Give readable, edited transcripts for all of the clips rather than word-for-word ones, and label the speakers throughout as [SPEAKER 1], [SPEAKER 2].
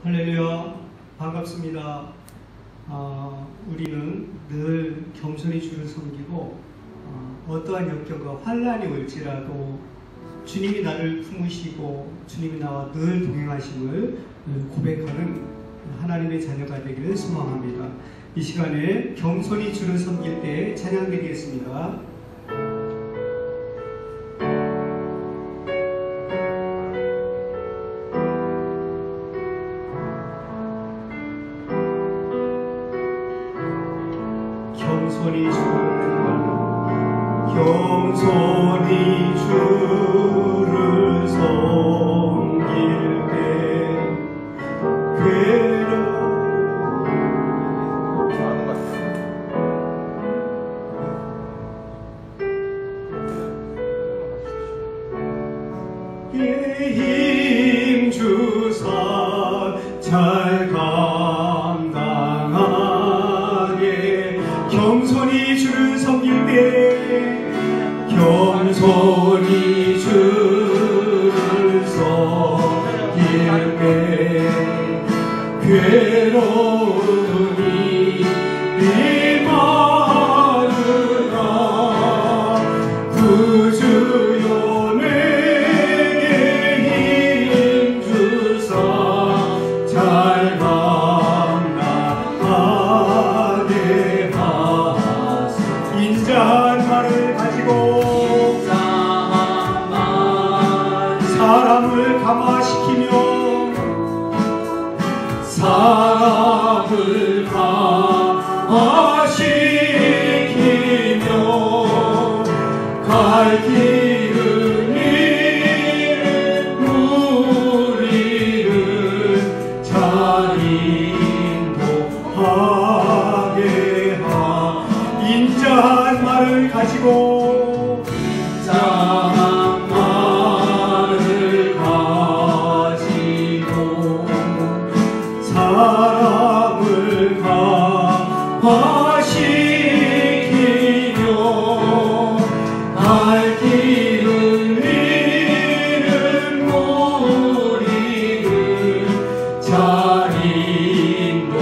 [SPEAKER 1] 할렐루야, 반갑습니다. 우리는 늘 겸손히 주를 섬기고 어떠한 역경과 환란이 올지라도 주님이 나를 품으시고 주님이 나와 늘 동행하심을 고백하는 하나님의 자녀가 되기를 소망합니다. 이 시간에 겸손히 주를 섬길 때 찬양 드리겠습니다. 겸손히 주를 섬길 때 힘 주사 잘 감당하게 겸손히 주를 섬길 때 겸손히 주를 섬길 때 괴로움이 마르라 구주여 내게 힘 주사 잘 감당하게 하소서. 인자한 말을 가지고 사람을 감화시키며 갈 길을 잃은 무리를 잘 인도하게 하. 인자한 말을 가지고 사람을 감화시키며 갈 길을 잃은 무리를 잘 인도하게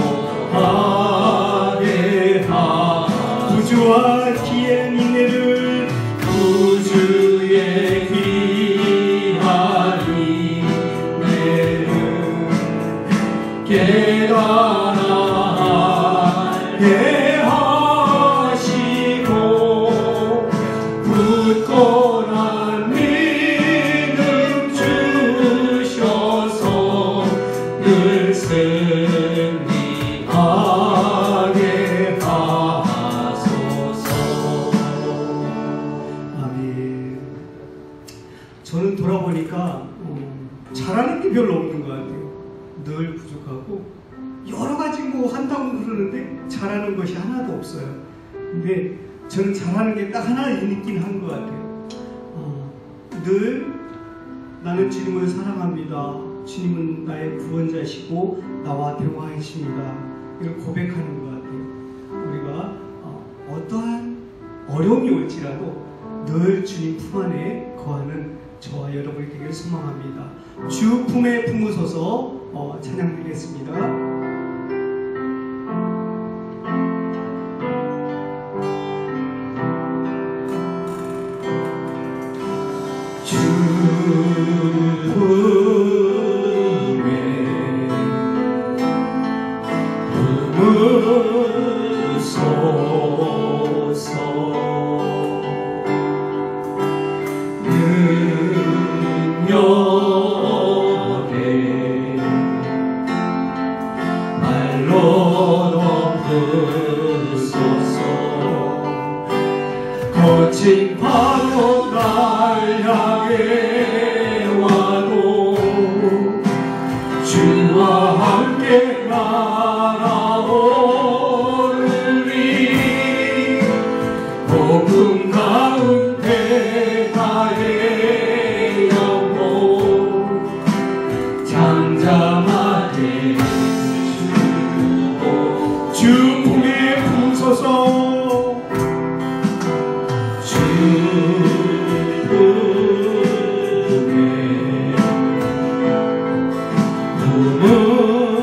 [SPEAKER 1] 하. 구주와 귀한 인내를 구주의 귀한 인내를 깨달아게 하시고 굳건한 믿음 주셔서 늘 승리하게 하소서. 아멘. 저는 돌아보니까 잘하는 게 별로 없는 것 같아요. 늘 부족하고 여러 가지 뭐 한다고 그러는데 잘하는 것이 하나도 없어요. 근데 저는 잘하는 게 딱 하나 있긴 한 것 같아요. 늘 나는 주님을 사랑합니다. 주님은 나의 구원자시고 나와 대화하십니다. 이걸 고백하는 것 같아요. 우리가 어떠한 어려움이 올지라도 늘 주님 품 안에 거하는 저와 여러분이 되기를 소망합니다. 주 품에 품으소서. 찬양 드리겠습니다. 주 품에 품으소서. 능력에 말로 덮으소서. 거친 파도 날 향해 와도 주와 함께 날아오르리. 복음 가운데 나의 영혼 잠잠하게 주고 주 품에 품소서. 주 품에 품은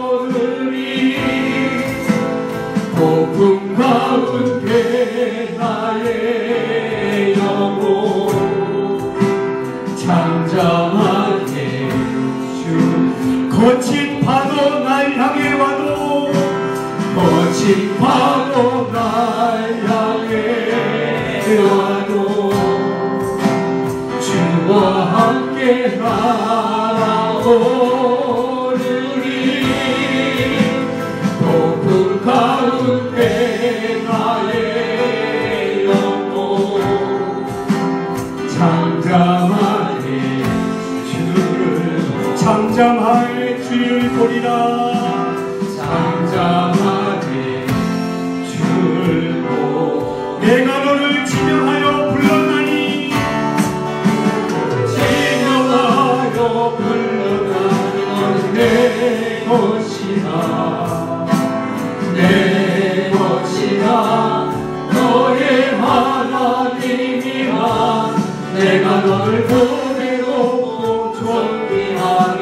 [SPEAKER 2] 날아오르니 폭풍 가운데 나의 영혼 잠잠하게 주
[SPEAKER 1] 거친 파도 날 향해 와도
[SPEAKER 2] 거친 파도 날 향해 와도 주와 함께 날아오르니 폭풍 가운데 나의 영혼 잠잠하게 주를
[SPEAKER 1] 잠잠할 줄 보리라.
[SPEAKER 2] 잠잠하게 주를 보
[SPEAKER 1] 내가 너를 지명하여 불렀나니
[SPEAKER 2] 지명하여 불러나니 넌 내 것이라 내 것이라 너의 하나님이라 내가 너를 보배롭고 존귀하게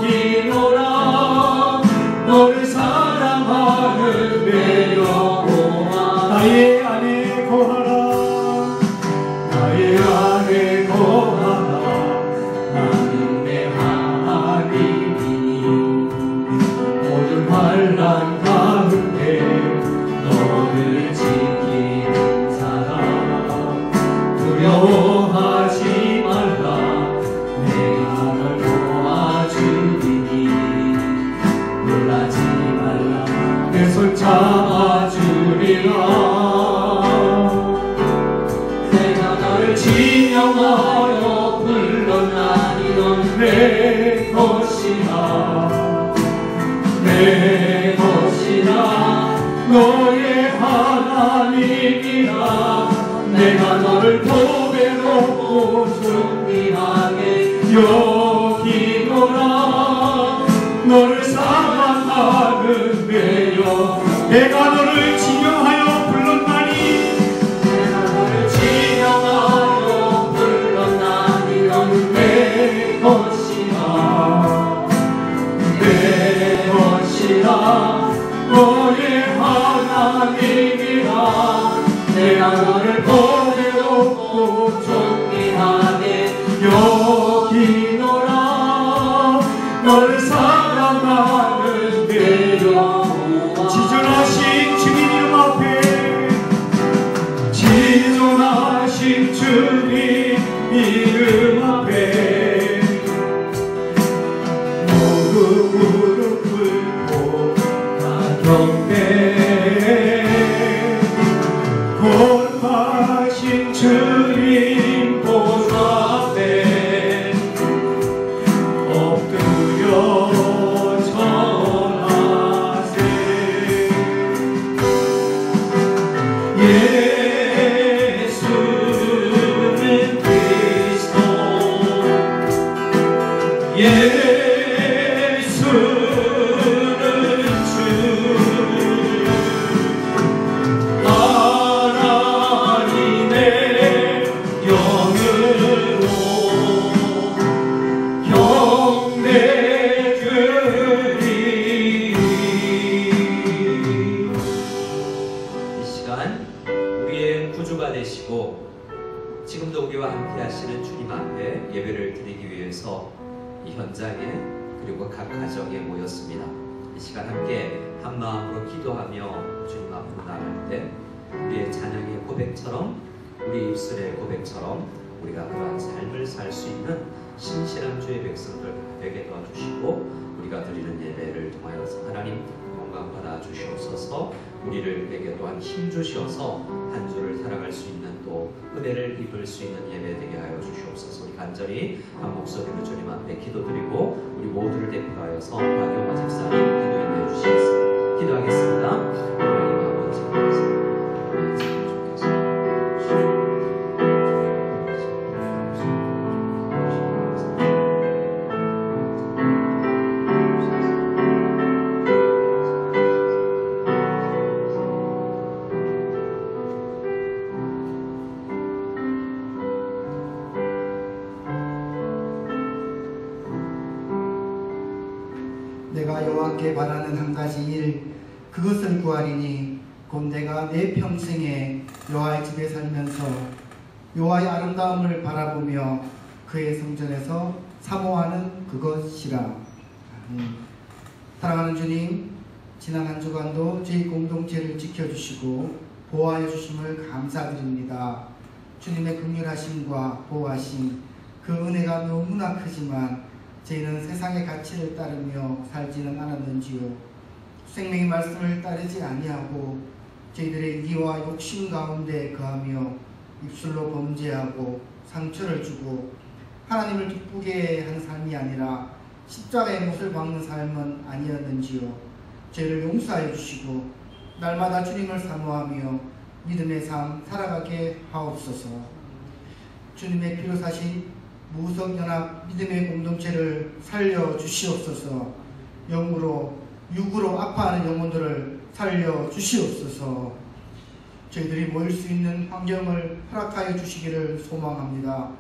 [SPEAKER 2] 여기노라 너를 사랑하는 내 여호와
[SPEAKER 1] 나의 안에 거하라.
[SPEAKER 2] 나의 안에 거하라 나는 내 하나님이니 모든 환난 가운데 너를 지키는 사람 두려워하지 말라 내가 널 도와주리니 놀라지 말라 내 손 잡아주리라 내가 너를 지명하여 불렀나니 넌 내 것이라 내 것이라 너의 하나님이라 내가 너를 보배롭고 존귀하게 여기노라 너를 사랑하는 내 영
[SPEAKER 1] 내가 너를 지명하여 불렀나니
[SPEAKER 2] 내가 너를 지명하여 불렀나니 넌 내 것이라 내 것이라 너의 하나님이라 내가 너를 보배롭고 존귀하게 여기노라 너를 사랑하는 내 여호와
[SPEAKER 1] 지존하신 주님 이름 앞에
[SPEAKER 2] 지존하신 주님 이름 앞에 모두 무릎 꿇고 다 경배 거룩하신 주님 보좌 앞에 엎드려 전하세 예수는 그리스도 예수는 주 하나님의 영으로 경배드리리 이 시간 우리의 구주가 되시고 지금도 우리와 함께 하시는 주님 앞에 예배를 드리기 위해서 이 현장에 그리고 각 가정에 모였습니다. 이 시간 함께 한 마음으로 기도하며 주님 앞으로 나갈 때 우리의 찬양의 고백처럼 우리 입술의 고백처럼 우리가 그러한 삶을 살 수 있는 신실한 주의 백성들 되게 도와주시고 우리가 드리는 예배를 통하여서 하나님 영광 받아 주시옵소서. 우리를 되게 또한 힘 주시어서 한 주를 살아갈 수 있는 또 은혜를 입을 수 있는 예배 되게 하여 주시옵소서. 우리 간절히 한 목소리로 주님 앞에 기도드리고 우리 모두를 대표하여서 박영화 집사님 기도해 주시겠습니다. 기도하겠습니다. 하나님 아버지
[SPEAKER 3] 내가 여호와께 바라는 한 가지 일 그것을 구하리니 곧 내가 내 평생에 여호와의 집에 살면서 여호와의 아름다움을 바라보며 그의 성전에서 사모하는 그것이라. 아멘. 사랑하는 주님, 지난 한 주간도 저희 공동체를 지켜주시고 보호하여 주심을 감사드립니다. 주님의 긍휼하심과 보호하심, 그 은혜가 너무나 크지만 저희는 세상의 가치를 따르며 살지는 않았는지요. 생명의 말씀을 따르지 아니하고 저희들의 이기와 욕심 가운데 거하며 입술로 범죄하고 상처를 주고 하나님을 기쁘게 한 삶이 아니라 십자가의 못을 박는 삶은 아니었는지요. 죄를 용서하여 주시고 날마다 주님을 사모하며 믿음의 삶 살아가게 하옵소서. 주님의 피로 사신 무석연합 믿음의 공동체를 살려 주시옵소서. 영으로 육으로 아파하는 영혼들을 살려 주시옵소서. 저희들이 모일 수 있는 환경을 허락하여 주시기를 소망합니다.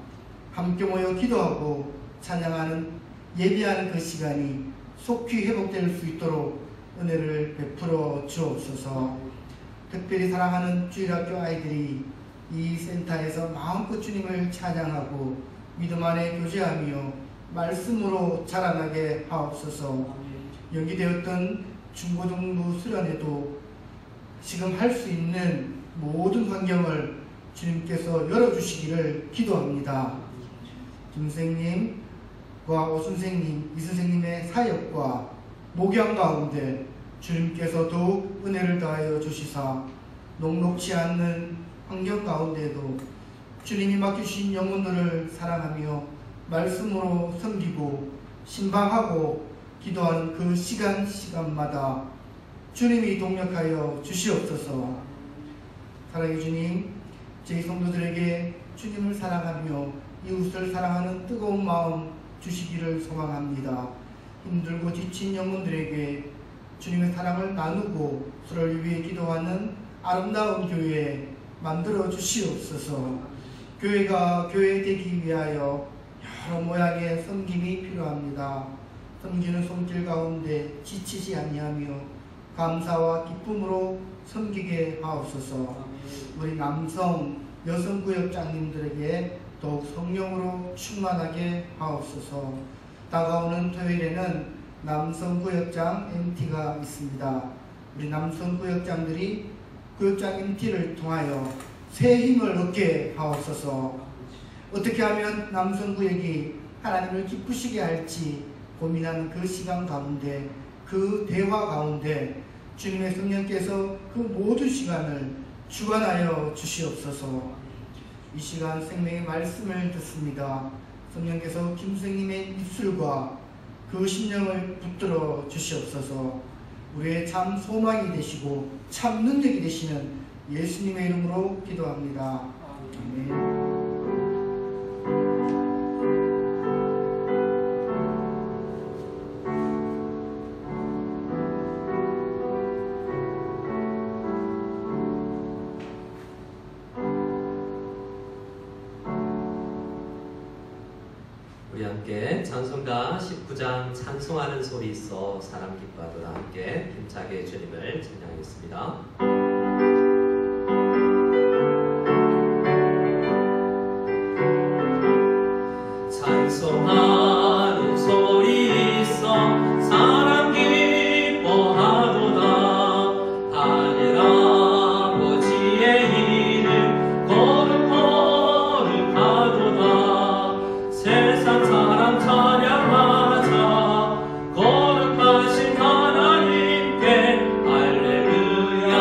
[SPEAKER 3] 함께 모여 기도하고 찬양하는 예배하는 그 시간이 속히 회복될 수 있도록 은혜를 베풀어 주옵소서. 특별히 사랑하는 주일학교 아이들이 이 센터에서 마음껏 주님을 찬양하고 믿음 안에 교제하며 말씀으로 자라나게 하옵소서. 연기되었던 중고등부 수련회도 지금 할 수 있는 모든 환경을 주님께서 열어주시기를 기도합니다. 김 선생님과 오 선생님, 이 선생님의 사역과 목양 가운데 주님께서 더욱 은혜를 더하여 주시사 녹록지 않는 환경 가운데도 주님이 맡기신 영혼들을 사랑하며 말씀으로 섬기고 신방하고 기도하는 그 시간마다 주님이 동력하여 주시옵소서. 사랑의 주님, 저희 성도들에게 주님을 사랑하며 이웃을 사랑하는 뜨거운 마음 주시기를 소망합니다. 힘들고 지친 영혼들에게 주님의 사랑을 나누고 서로를 위해 기도하는 아름다운 교회 만들어 주시옵소서. 교회가 교회 되기 위하여 여러 모양의 섬김이 필요합니다. 섬기는 손길 가운데 지치지 아니하며 감사와 기쁨으로 섬기게 하옵소서. 우리 남성, 여성 구역장님들에게 더욱 성령으로 충만하게 하옵소서. 다가오는 토요일에는 남성 구역장 MT가 있습니다. 우리 남성 구역장들이 구역장 MT를 통하여 새 힘을 얻게 하옵소서. 어떻게 하면 남성 구역이 하나님을 기쁘시게 할지 고민하는 그 시간 가운데, 그 대화 가운데 주님의 성령께서 그 모든 시간을 주관하여 주시옵소서. 이 시간 생명의 말씀을 듣습니다. 성령께서 김선생님의 입술과 그 심령을 붙들어 주시옵소서. 우리의 참 소망이 되시고 참 능력이 되시는 예수님의 이름으로 기도합니다. 아멘.
[SPEAKER 2] 우리 함께 찬송가 19장 찬송하는 소리 있어 사람 기뻐하도다 함께 힘차게 주님을 찬양하겠습니다. 찬송하는 소리 있어 사람 기뻐하도다. 하늘 아버지의 이름 거룩거룩하도다. 세상 사람 찬양하자. 거룩하신 하나님께 할렐루야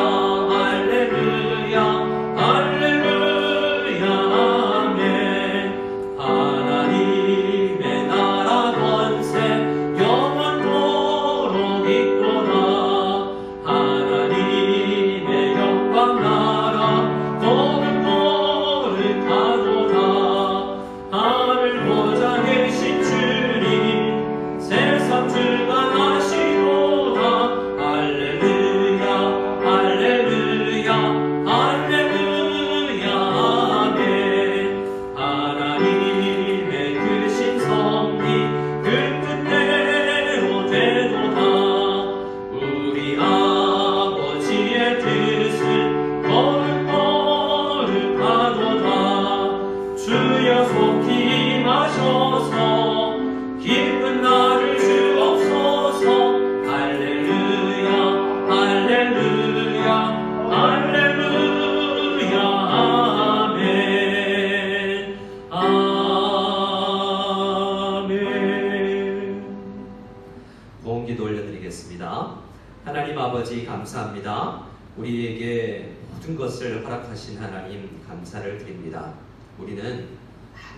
[SPEAKER 2] 기도 올려드리겠습니다. 하나님 아버지 감사합니다. 우리에게 모든 것을 허락하신 하나님 감사를 드립니다. 우리는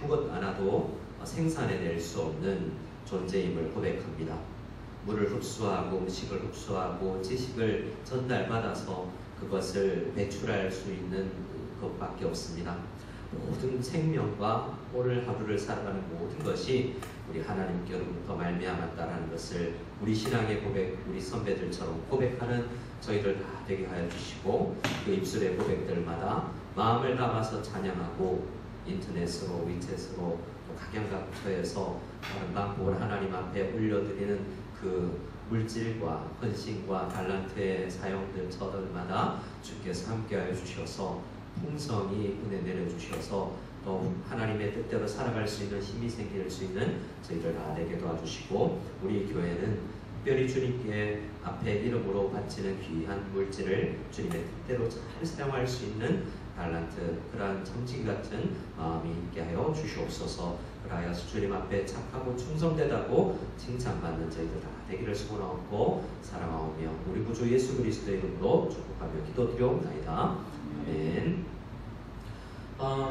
[SPEAKER 2] 아무것 않아도 생산해낼 수 없는 존재임을 고백합니다. 물을 흡수하고 음식을 흡수하고 지식을 전달받아서 그것을 배출할 수 있는 것밖에 없습니다. 모든 생명과 오늘 하루를 살아가는 모든 것이 우리 하나님께로부터 말미암았다라는 것을 우리 신앙의 고백, 우리 선배들처럼 고백하는 저희들 다 되게 하여 주시고, 그 입술의 고백들마다 마음을 담아서 찬양하고 인터넷으로, 위챗으로, 또 각양각처에서 아름다운 하나님 앞에 올려드리는 그 물질과 헌신과 달란트의 사용들 저들마다 주께서 함께하여 주셔서 풍성히 은혜 내려주셔서 또 하나님의 뜻대로 살아갈 수 있는 힘이 생길 수 있는 저희들 다 되게 도와주시고, 우리 교회는 특별히 주님께 앞에 이름으로 바치는 귀한 물질을 주님의 뜻대로 잘 사용할 수 있는 달란트, 그러한 청지기 같은 마음이 있게 하여 주시옵소서. 그라하여서 주님 앞에 착하고 충성되다고 칭찬받는 저희들 다 되기를 소원하고 사랑하오며 우리 구주 예수 그리스도의 이름으로 축복하며 기도드리옵나이다. 아멘.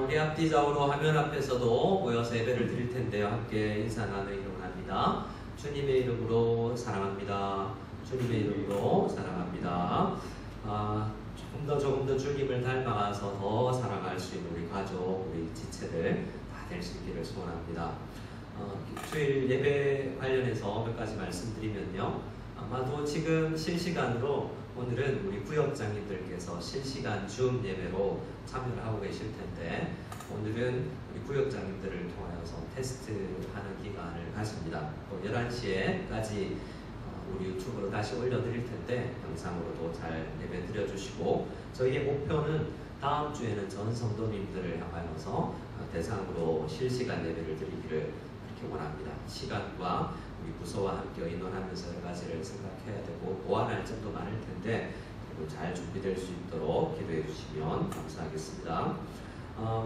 [SPEAKER 2] 우리 앞뒤 좌우로 화면 앞에서도 모여서 예배를 드릴 텐데요. 함께 인사 나누기로 합니다. 주님의 이름으로 사랑합니다. 주님의 이름으로 사랑합니다. 조금 더 주님을 닮아가서 더 사랑할 수 있는 우리 가족, 우리 지체들 다 될 수 있기를 소원합니다. 주일 예배 관련해서 몇 가지 말씀드리면요. 아마도 지금 실시간으로 오늘은 우리 구역장님들께서 실시간 줌 예배로 참여를 하고 계실 텐데, 오늘은 우리 구역장님들을 통하여서 테스트하는 기간을 가집니다. 또 11시에까지 우리 유튜브로 다시 올려드릴 텐데 영상으로도 잘 예배 드려주시고, 저희의 목표는 다음 주에는 전 성도님들을 향하여서 대상으로 실시간 예배를 드리기를 그렇게 원합니다. 시간과 우리 부서와 함께 의논하면서 여러 가지를 생각해야 되고 보완할 점도 많을 텐데 그리고 잘 준비될 수 있도록 기도해 주시면 감사하겠습니다.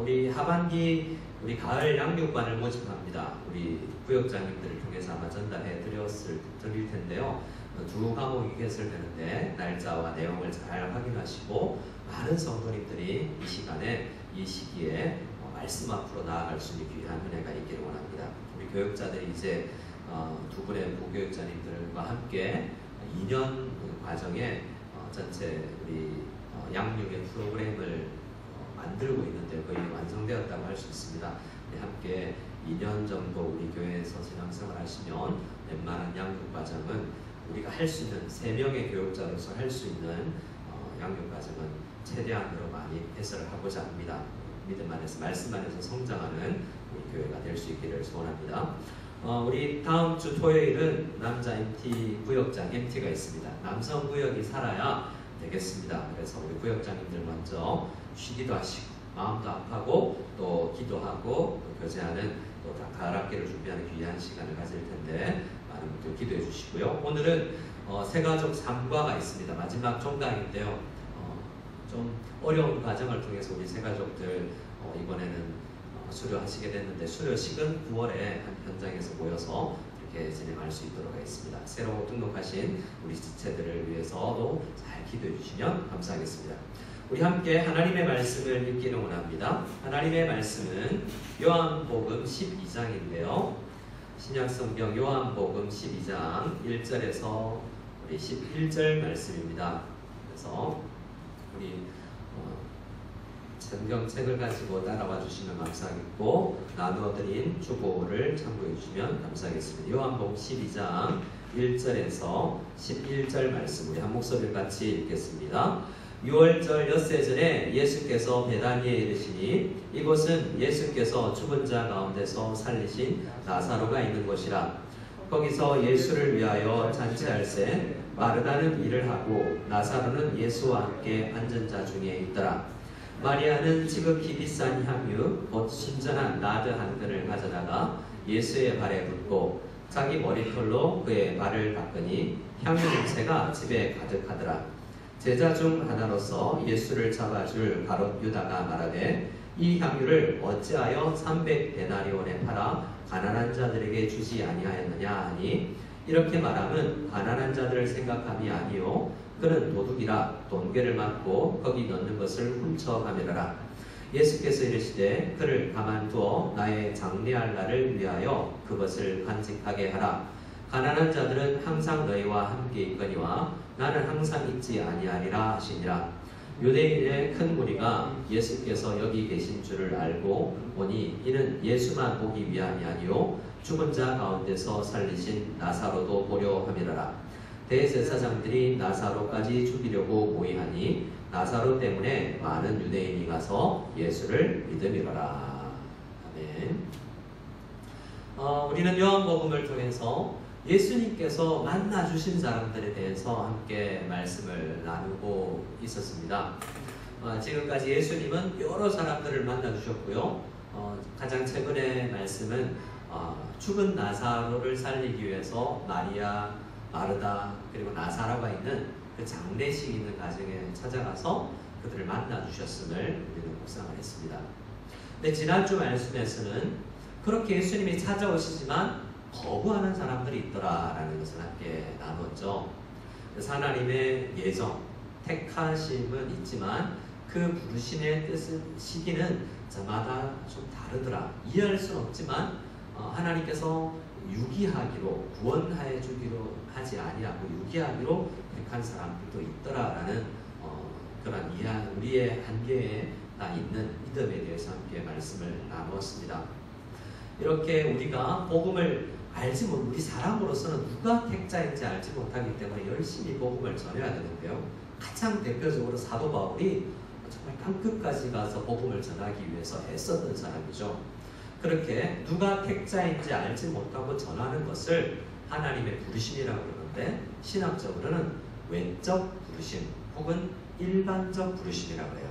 [SPEAKER 2] 우리 하반기 우리 가을 양육반을 모집합니다. 우리 구역장님들을 통해서 아마 전달해 드릴 텐데요. 두 과목이 개설되는데 날짜와 내용을 잘 확인하시고 많은 성도님들이 이 시간에 이 시기에 말씀 앞으로 나아갈 수 있는 귀한 은혜가 있기를 원합니다. 우리 교육자들이 이제 두 분의 부교육자님들과 함께 2년 과정에 전체 우리 양육의 프로그램을 만들고 있는데 거의 완성되었다고 할 수 있습니다. 함께 2년 정도 우리 교회에서 신앙생활 하시면 웬만한 양육 과정은 우리가 할 수 있는 3명의 교육자로서 할 수 있는 양육 과정은 최대한으로 많이 해설을 하고자 합니다. 믿음 안에서 말씀 안에서 성장하는 우리 교회가 될 수 있기를 소원합니다. 우리 다음 주 토요일은 남자 MT 구역장 MT가 있습니다. 남성 구역이 살아야 되겠습니다. 그래서 우리 구역장님들 먼저 쉬기도 하시고 마음도 아파하고 또 기도하고 또 교제하는 또 가락기를 준비하는 귀한 시간을 가질 텐데 많은 분들 기도해 주시고요. 오늘은 새가족 3과가 있습니다. 마지막 종강인데요. 좀 어려운 과정을 통해서 우리 새가족들 이번에는 수료하시게 됐는데 수료식은 9월에 한 현장에서 모여서 이렇게 진행할 수 있도록 하겠습니다. 새로 등록하신 우리 지체들을 위해서도 잘 기도해 주시면 감사하겠습니다. 우리 함께 하나님의 말씀을 읽기를 원합니다. 하나님의 말씀은 요한복음 12장인데요. 신약성경 요한복음 12장 1절에서 우리 11절 말씀입니다. 그래서 우리 성경책을 가지고 따라와 주시면 감사하겠고 나누어드린 주보를 참고해 주시면 감사하겠습니다. 요한복음 12장 1절에서 11절 말씀 우리 한 목소리를 같이 읽겠습니다. 6월절 엿새 전에 예수께서 베다니에 이르시니 이곳은 예수께서 죽은 자 가운데서 살리신 나사로가 있는 곳이라. 거기서 예수를 위하여 잔치할새 마르다는 일을 하고 나사로는 예수와 함께 앉은 자 중에 있더라. 마리아는 지극히 비싼 향유 곧 순전한 나드 한 근을 가져다가 예수의 발에 붓고 자기 머리털로 그의 발을 닦으니 향유 냄새가 집에 가득하더라. 제자 중 하나로서 예수를 잡아줄 가롯 유다가 말하되 이 향유를 어찌하여 300데나리온에 팔아 가난한 자들에게 주지 아니하였느냐 하니 이렇게 말하면 가난한 자들을 생각함이 아니요 그는 도둑이라 돈괴를 맞고 거기 넣는 것을 훔쳐가미라라. 예수께서 이르시되 그를 가만두어 나의 장래할 날을 위하여 그것을 간직하게 하라. 가난한 자들은 항상 너희와 함께 있거니와 나는 항상 있지 아니하리라 하시니라. 유대인의 큰 무리가 예수께서 여기 계신 줄을 알고 보니 이는 예수만 보기 위함이 아니요 죽은 자 가운데서 살리신 나사로도 보려 함이라라. 대제사장들이 나사로까지 죽이려고 모의하니 나사로 때문에 많은 유대인이 가서 예수를 믿음이로라. 아멘. 우리는 요한복음을 통해서 예수님께서 만나주신 사람들에 대해서 함께 말씀을 나누고 있었습니다. 지금까지 예수님은 여러 사람들을 만나주셨고요. 가장 최근의 말씀은 죽은 나사로를 살리기 위해서 마리아, 마르다 그리고 나사로가 있는 그 장례식 있는 가정에 찾아가서 그들을 만나주셨음을 우리는 묵상을 했습니다. 근데 지난주 말씀에서는 그렇게 예수님이 찾아오시지만 거부하는 사람들이 있더라라는 것을 함께 나눴죠. 그래서 하나님의 예정, 택하심은 있지만 그 부르심의 뜻은 시기는 저마다 좀 다르더라. 이해할 수는 없지만 하나님께서 유기하기로 구원하여 주기로 하지 아니하고 유기하기로 택한 사람들도 있더라라는 그런 우리의 한계에 있는 믿음에 대해서 함께 말씀을 나누었습니다. 이렇게 우리가 복음을 알지 못, 우리 사람으로서는 누가 택자인지 알지 못하기 때문에 열심히 복음을 전해야 되는데요. 가장 대표적으로 사도 바울이 정말 땅끝까지 가서 복음을 전하기 위해서 애썼던 사람이죠. 그렇게 누가 택자인지 알지 못하고 전하는 것을 하나님의 부르심이라고 그러는데 신학적으로는 외적 부르심 혹은 일반적 부르심이라고 해요.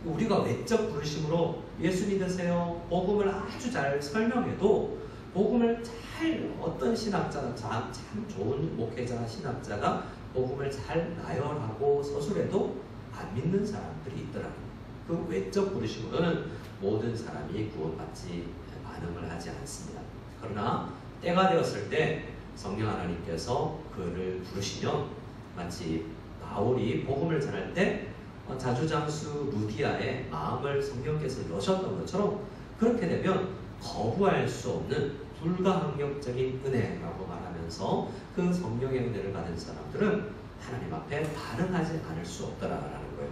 [SPEAKER 2] 우리가 외적 부르심으로 예수 믿으세요. 복음을 아주 잘 설명해도 복음을 잘 어떤 신학자가 참 좋은 목회자 신학자가 복음을 잘 나열하고 서술해도 안 믿는 사람들이 있더라고요. 그 외적 부르심으로는 모든 사람이 구원받지 반응을 하지 않습니다. 그러나 때가 되었을 때 성령 하나님께서 그를 부르시면 마치 바울이 복음을 전할 때 자주장수 루디아의 마음을 성령께서 여셨던 것처럼 그렇게 되면 거부할 수 없는 불가항력적인 은혜라고 말하면서 그 성령의 은혜를 받은 사람들은 하나님 앞에 반응하지 않을 수 없더라라는 거예요.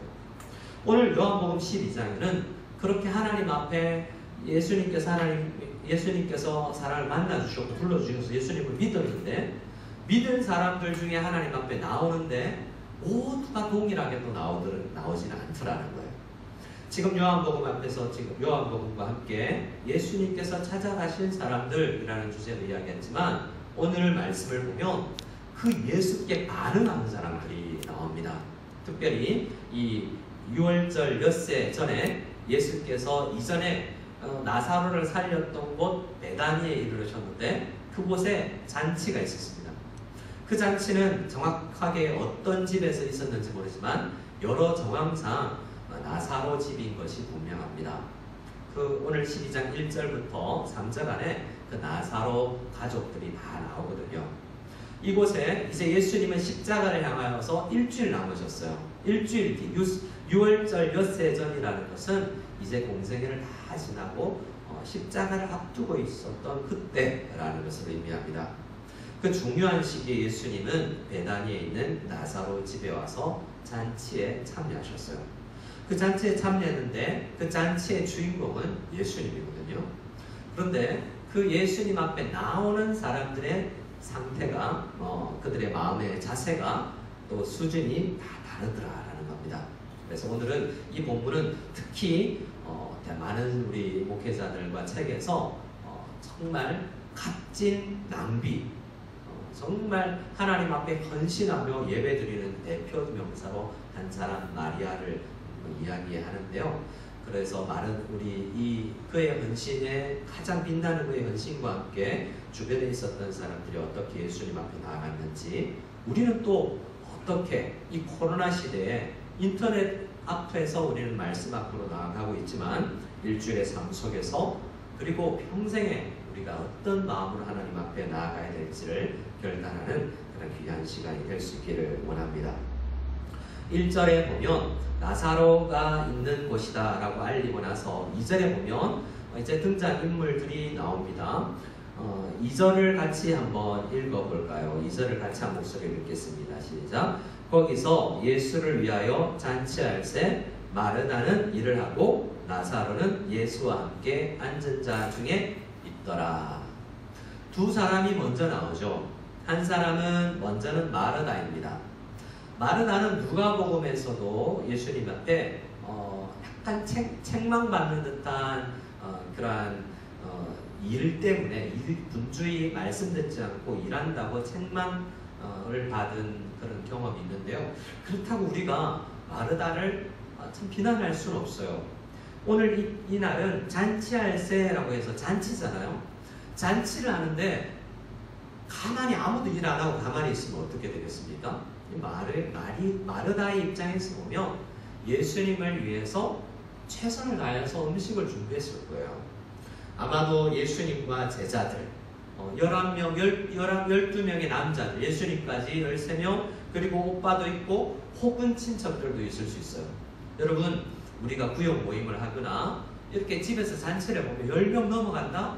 [SPEAKER 2] 오늘 요한복음 12장에는 그렇게 하나님 앞에 예수님께서 사람을 만나주셨고 불러주셔서 예수님을 믿었는데 믿은 사람들 중에 하나님 앞에 나오는데 모두가 동일하게 또 나오지는 않더라는 거예요. 지금 요한복음 앞에서 지금 요한복음과 함께 예수님께서 찾아가신 사람들이라는 주제로 이야기했지만 오늘 말씀을 보면 그 예수께 반응하는 사람들이 나옵니다. 특별히 이 6월절 엿새 전에 예수께서 이전에 나사로를 살렸던 곳 베다니에 이르르셨는데 그곳에 잔치가 있었습니다. 그 잔치는 정확하게 어떤 집에서 있었는지 모르지만 여러 정황상 나사로 집인 것이 분명합니다. 그 오늘 12장 1절부터 3절 안에 그 나사로 가족들이 다 나오거든요. 이곳에 이제 예수님은 십자가를 향하여서 일주일 남으셨어요. 일주일 뒤 6월절 엿새 전이라는 것은 이제 공생애를 다 지나고 십자가를 앞두고 있었던 그때라는 것을 의미합니다. 그 중요한 시기에 예수님은 베다니에 있는 나사로 집에 와서 잔치에 참여하셨어요. 그 잔치에 참여했는데 그 잔치의 주인공은 예수님이거든요. 그런데 그 예수님 앞에 나오는 사람들의 상태가 그들의 마음의 자세가 또 수준이 다 다르더라라는 겁니다. 그래서 오늘은 이 본문은 특히 많은 우리 목회자들과 책에서 정말 값진 낭비 정말 하나님 앞에 헌신하며 예배드리는 대표 명사로 한 사람 마리아를 이야기하는데요. 그래서 많은 우리 그의 헌신에 가장 빛나는 그의 헌신과 함께 주변에 있었던 사람들이 어떻게 예수님 앞에 나아갔는지 우리는 또 어떻게 이 코로나 시대에 인터넷 앞에서 우리는 말씀 앞으로 나아가고 있지만 일주일의 삶 속에서 그리고 평생에 우리가 어떤 마음으로 하나님 앞에 나아가야 될지를 결단하는 그런 귀한 시간이 될 수 있기를 원합니다. 1절에 보면 나사로가 있는 곳이다 라고 알리고 나서 2절에 보면 이제 등장인물들이 나옵니다. 2절을 같이 한번 읽어볼까요? 2절을 같이 한 목소리로 읽겠습니다. 시작. 거기서 예수를 위하여 잔치할새 마르다는 일을 하고 나사로는 예수와 함께 앉은 자 중에 있더라. 두 사람이 먼저 나오죠. 한 사람은 먼저는 마르다입니다. 마르다는 누가복음에서도 예수님 앞에 약간 책망받는 듯한 그러한 일 때문에 분주히 말씀 듣지 않고 일한다고 책망을 받은 그런 경험이 있는데요. 그렇다고 우리가 마르다를 참 비난할 수는 없어요. 오늘 이 날은 잔치할새라고 해서 잔치잖아요. 잔치를 하는데 가만히 아무도 일 안 하고 가만히 있으면 어떻게 되겠습니까? 마르다의 입장에서 보면 예수님을 위해서 최선을 다해서 음식을 준비했을 거예요. 아마도 예수님과 제자들 12명의 남자들, 예수님까지 13명, 그리고 오빠도 있고 혹은 친척들도 있을 수 있어요. 여러분, 우리가 구역 모임을 하거나 이렇게 집에서 잔치를 보면 10명 넘어간다?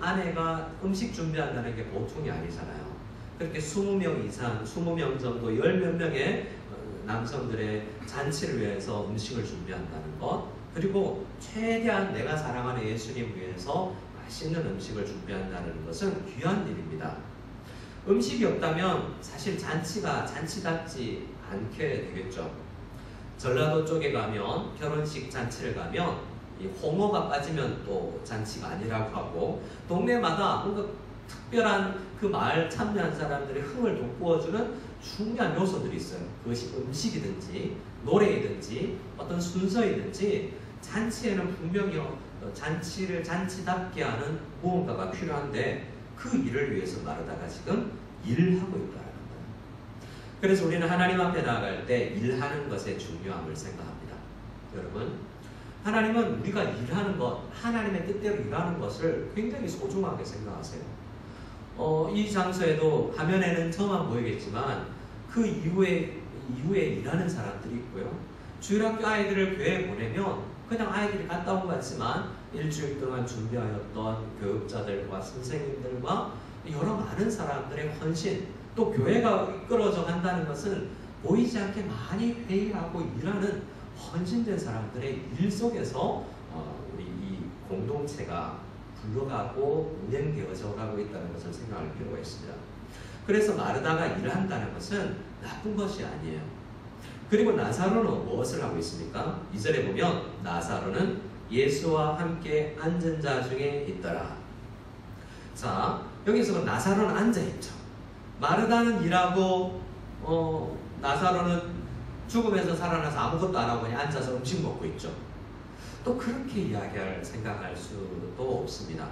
[SPEAKER 2] 아내가 음식 준비한다는 게 보통이 아니잖아요. 그렇게 20명 이상, 20명 정도 10몇 명의 남성들의 잔치를 위해서 음식을 준비한다는 것, 그리고 최대한 내가 사랑하는 예수님 위해서 맛있는 음식을 준비한다는 것은 귀한 일입니다. 음식이 없다면 사실 잔치가 잔치답지 않게 되겠죠. 전라도 쪽에 가면 결혼식 잔치를 가면 이 홍어가 빠지면 또 잔치가 아니라고 하고, 동네마다 뭔가 특별한 그 마을 참여한 사람들의 흥을 돋구어주는 중요한 요소들이 있어요. 그것이 음식이든지 노래이든지 어떤 순서이든지 잔치에는 분명히 잔치를 잔치답게 하는 무언가가 필요한데 그 일을 위해서 마르다가 지금 일을 하고 있다는 거예요. 그래서 우리는 하나님 앞에 나아갈 때 일하는 것의 중요함을 생각합니다. 여러분, 하나님은 우리가 일하는 것, 하나님의 뜻대로 일하는 것을 굉장히 소중하게 생각하세요. 이 장소에도 화면에는 저만 보이겠지만 그 이후에 일하는 사람들이 있고요. 주일학교 아이들을 교회에 보내면 그냥 아이들이 갔다 온 것 같지만 일주일 동안 준비하였던 교육자들과 선생님들과 여러 많은 사람들의 헌신, 또 교회가 이끌어져 간다는 것은 보이지 않게 많이 회의하고 일하는 헌신된 사람들의 일 속에서 우리 이 공동체가 굴러가고 운행되어져 가고 있다는 것을 생각할 필요가 있습니다. 그래서 마르다가 일을 한다는 것은 나쁜 것이 아니에요. 그리고 나사로는 무엇을 하고 있습니까? 2절에 보면 나사로는 예수와 함께 앉은 자 중에 있더라. 자, 여기서 나사로는 앉아있죠. 마르다는 일하고 나사로는 죽음에서 살아나서 아무것도 안 하고 그냥 앉아서 음식 먹고 있죠. 또 그렇게 이야기할 생각할 수도 없습니다.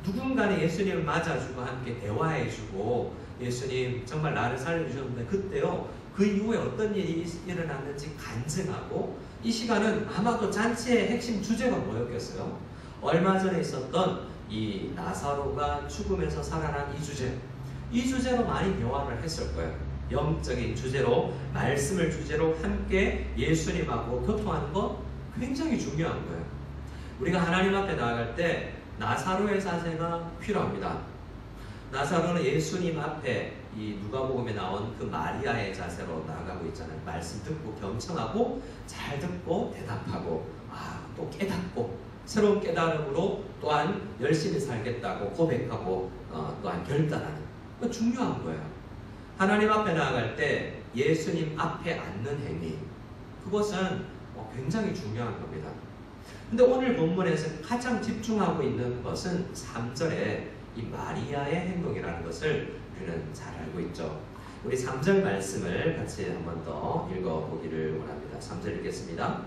[SPEAKER 2] 누군가는 예수님을 맞아주고 함께 대화해주고 예수님 정말 나를 살려주셨는데 그때요 그 이후에 어떤 일이 일어났는지 간증하고, 이 시간은 아마도 잔치의 핵심 주제가 뭐였겠어요? 얼마 전에 있었던 이 나사로가 죽음에서 살아난 이 주제로 많이 대화를 했을 거예요. 영적인 주제로, 말씀을 주제로 함께 예수님하고 교통하는 것 굉장히 중요한 거예요. 우리가 하나님 앞에 나아갈 때 나사로의 자세가 필요합니다. 나사로는 예수님 앞에 이 누가복음에 나온 그 마리아의 자세로 나아가고 있잖아요. 말씀 듣고 경청하고 잘 듣고 대답하고 또 깨닫고 새로운 깨달음으로 또한 열심히 살겠다고 고백하고 또한 결단하는, 그 중요한 거예요. 하나님 앞에 나아갈 때 예수님 앞에 앉는 행위, 그것은 굉장히 중요한 겁니다. 근데 오늘 본문에서 가장 집중하고 있는 것은 3절에 이 마리아의 행동이라는 것을 우리는 잘 알고 있죠. 우리 3절 말씀을 같이 한 번 더 읽어보기를 원합니다. 3절 읽겠습니다.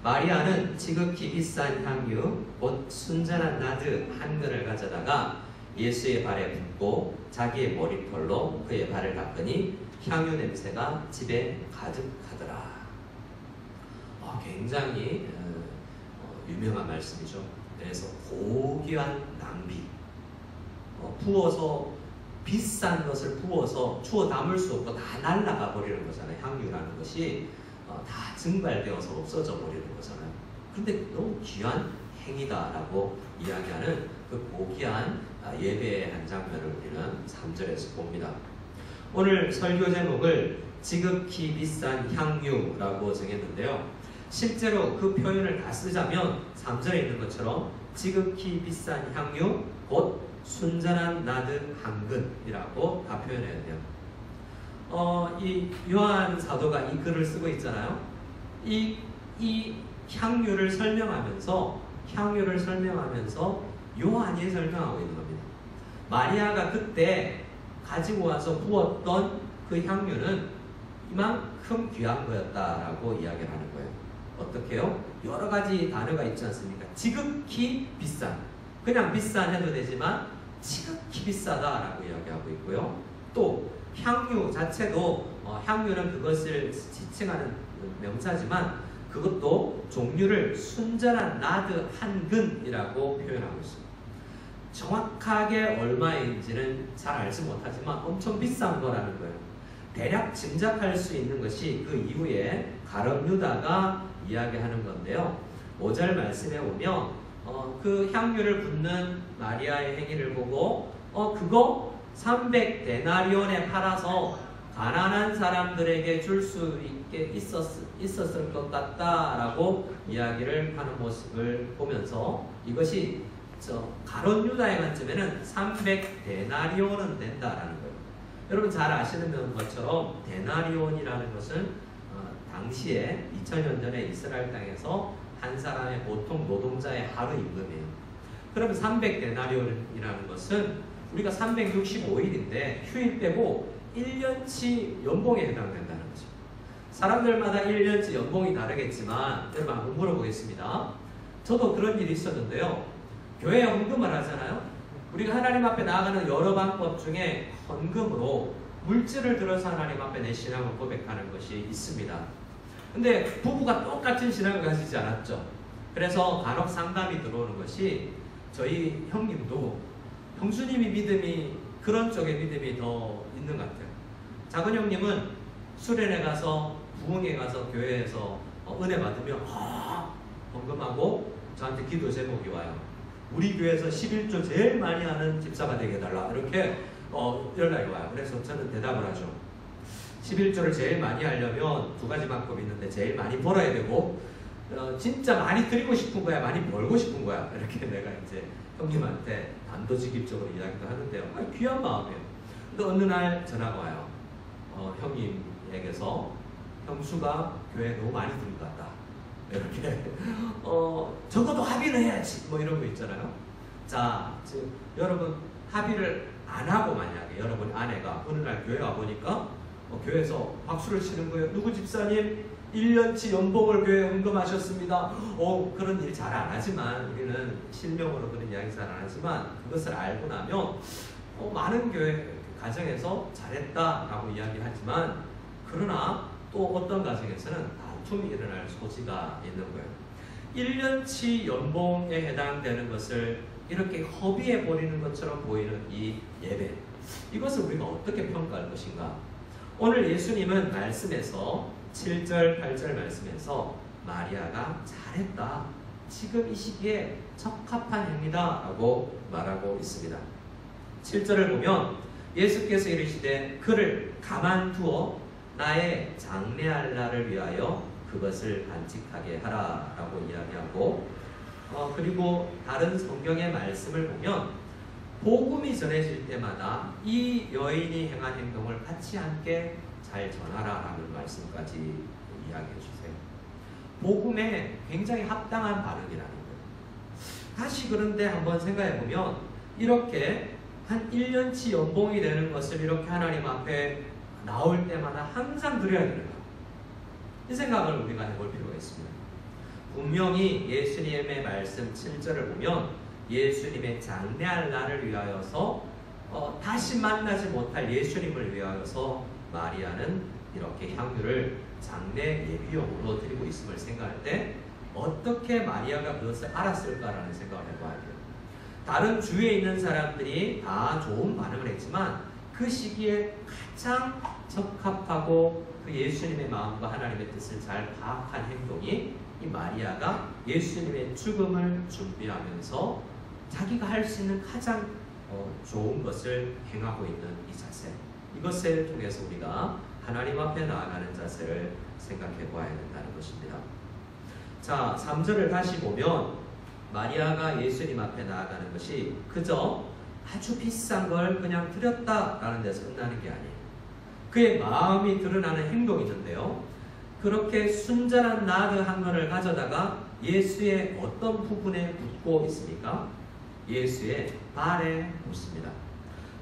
[SPEAKER 2] 마리아는 지극히 비싼 향유 곧 순전한 나드 한 근을 가져다가 예수의 발에 붓고 자기의 머리털로 그의 발을 닦으니 향유 냄새가 집에 가득하더라. 굉장히 유명한 말씀이죠. 그래서 고귀한 낭비, 부어서 비싼 것을 부어서 주워 담을 수 없고 다 날아가 버리는 거잖아요. 향유라는 것이 다 증발되어서 없어져 버리는 거잖아요. 근데 너무 귀한 행위다라고 이야기하는 그 고귀한 예배의 한 장면을 우리는 3절에서 봅니다. 오늘 설교 제목을 지극히 비싼 향유라고 정했는데요. 실제로 그 표현을 다 쓰자면 3절에 있는 것처럼 지극히 비싼 향유 곧 순전한 나드 한근이라고 다 표현해야 돼요. 이 요한 사도가 이 글을 쓰고 있잖아요. 이 향유를 설명하면서 요한이 설명하고 있는 겁니다. 마리아가 그때 가지고 와서 부었던 그 향유는 이만큼 귀한 거였다라고 이야기를 하는 거예요. 어떻게요? 여러 가지 단어가 있지 않습니까? 지극히 비싼, 그냥 비싼 해도 되지만 지극히 비싸다라고 이야기하고 있고요. 또 향유 자체도 향유는 그것을 지칭하는 명사지만 그것도 종류를 순전한 나드 한근이라고 표현하고 있습니다. 정확하게 얼마인지는 잘 알지 못하지만 엄청 비싼 거라는 거예요. 대략 짐작할 수 있는 것이 그 이후에 가룟 유다가 이야기하는 건데요. 5절 말씀에 보면 그 향유를 붓는 마리아의 행위를 보고 그거 300데나리온에 팔아서 가난한 사람들에게 줄 수 있게 있었을 것 같다라고 이야기를 하는 모습을 보면서 이것이 가룟 유다의 관점에는 300데나리온은 된다라는 거예요. 여러분 잘 아시는 것처럼 데나리온이라는 것은 당시에 2000년 전에 이스라엘 땅에서 한 사람의 보통 노동자의 하루 임금이에요. 그러면 300데나리온이라는 것은 우리가 365일인데 휴일 빼고 1년치 연봉에 해당된다는 거죠. 사람들마다 1년치 연봉이 다르겠지만 여러분 한번 물어보겠습니다. 저도 그런 일이 있었는데요. 교회에 헌금을 하잖아요. 우리가 하나님 앞에 나아가는 여러 방법 중에 헌금으로 물질을 들어서 하나님 앞에 내 신앙을 고백하는 것이 있습니다. 근데 부부가 똑같은 신앙을 가지지 않았죠. 그래서 간혹 상담이 들어오는 것이 저희 형님도 형수님이 믿음이 그런 쪽의 믿음이 더 있는 것 같아요. 작은 형님은 수련회 가서 부흥회 가서 교회에서 은혜 받으면 헌금하고 저한테 기도 제목이 와요. 우리 교회에서 11조 제일 많이 하는 집사가 되게 해달라 이렇게 연락이 와요. 그래서 저는 대답을 하죠. 11조를 제일 많이 하려면 두 가지 방법이 있는데 제일 많이 벌어야 되고 진짜 많이 드리고 싶은 거야 많이 벌고 싶은 거야 이렇게 내가 이제 형님한테 단도직입적으로 이야기도 하는데요. 귀한 마음이에요. 근데 어느 날 전화가 와요. 형님에게서 형수가 교회에 너무 많이 드린 것 같다. 이렇게 적어도 합의를 해야지 뭐 이런 거 있잖아요. 자, 여러분 합의를 안 하고 만약에 여러분 아내가 어느 날 교회 와보니까 교회에서 박수를 치는 거예요. 누구 집사님 1년치 연봉을 교회에 헌금하셨습니다. 그런 일 잘 안 하지만 우리는 실명으로 그런 이야기 잘 안 하지만 그것을 알고 나면 많은 교회 가정에서 잘했다라고 이야기하지만 그러나 또 어떤 가정에서는 다툼이 일어날 소지가 있는 거예요. 1년치 연봉에 해당되는 것을 이렇게 허비해 버리는 것처럼 보이는 이 예배, 이것을 우리가 어떻게 평가할 것인가? 오늘 예수님은 말씀에서 7절, 8절 말씀에서 마리아가 잘했다, 지금 이 시기에 적합한 행위다 라고 말하고 있습니다. 7절을 보면 예수께서 이르시되 그를 가만두어 나의 장래할 날을 위하여 그것을 간직하게 하라 라고 이야기하고 그리고 다른 성경의 말씀을 보면 복음이 전해질 때마다 이 여인이 행한 행동을 같이 함께 잘 전하라 라는 말씀까지 이야기해 주세요. 복음에 굉장히 합당한 반응이라는 거예요. 다시 그런데 한번 생각해 보면 이렇게 한 1년치 연봉이 되는 것을 이렇게 하나님 앞에 나올 때마다 항상 드려야 되는 거예요. 이 생각을 우리가 해볼 필요가 있습니다. 분명히 예수님의 말씀 7절을 보면 예수님의 장래할 날을 위하여서 다시 만나지 못할 예수님을 위하여서 마리아는 이렇게 향유를 장래 예비용으로 드리고 있음을 생각할 때 어떻게 마리아가 그것을 알았을까라는 생각을 해봐야 돼요. 다른 주위에 있는 사람들이 다 좋은 반응을 했지만 그 시기에 가장 적합하고 그 예수님의 마음과 하나님의 뜻을 잘 파악한 행동이 이 마리아가 예수님의 죽음을 준비하면서 자기가 할 수 있는 가장 좋은 것을 행하고 있는 이 자세, 이것을 통해서 우리가 하나님 앞에 나아가는 자세를 생각해 보아야 된다는 것입니다. 자, 3절을 다시 보면 마리아가 예수님 앞에 나아가는 것이 그저 아주 비싼 걸 그냥 드렸다라는 데서 끝나는 게 아니에요. 그의 마음이 드러나는 행동이 있는데요. 그렇게 순전한 나드 한 건을 가져다가 예수의 어떤 부분에 묻고 있습니까? 예수의 발에 묻습니다.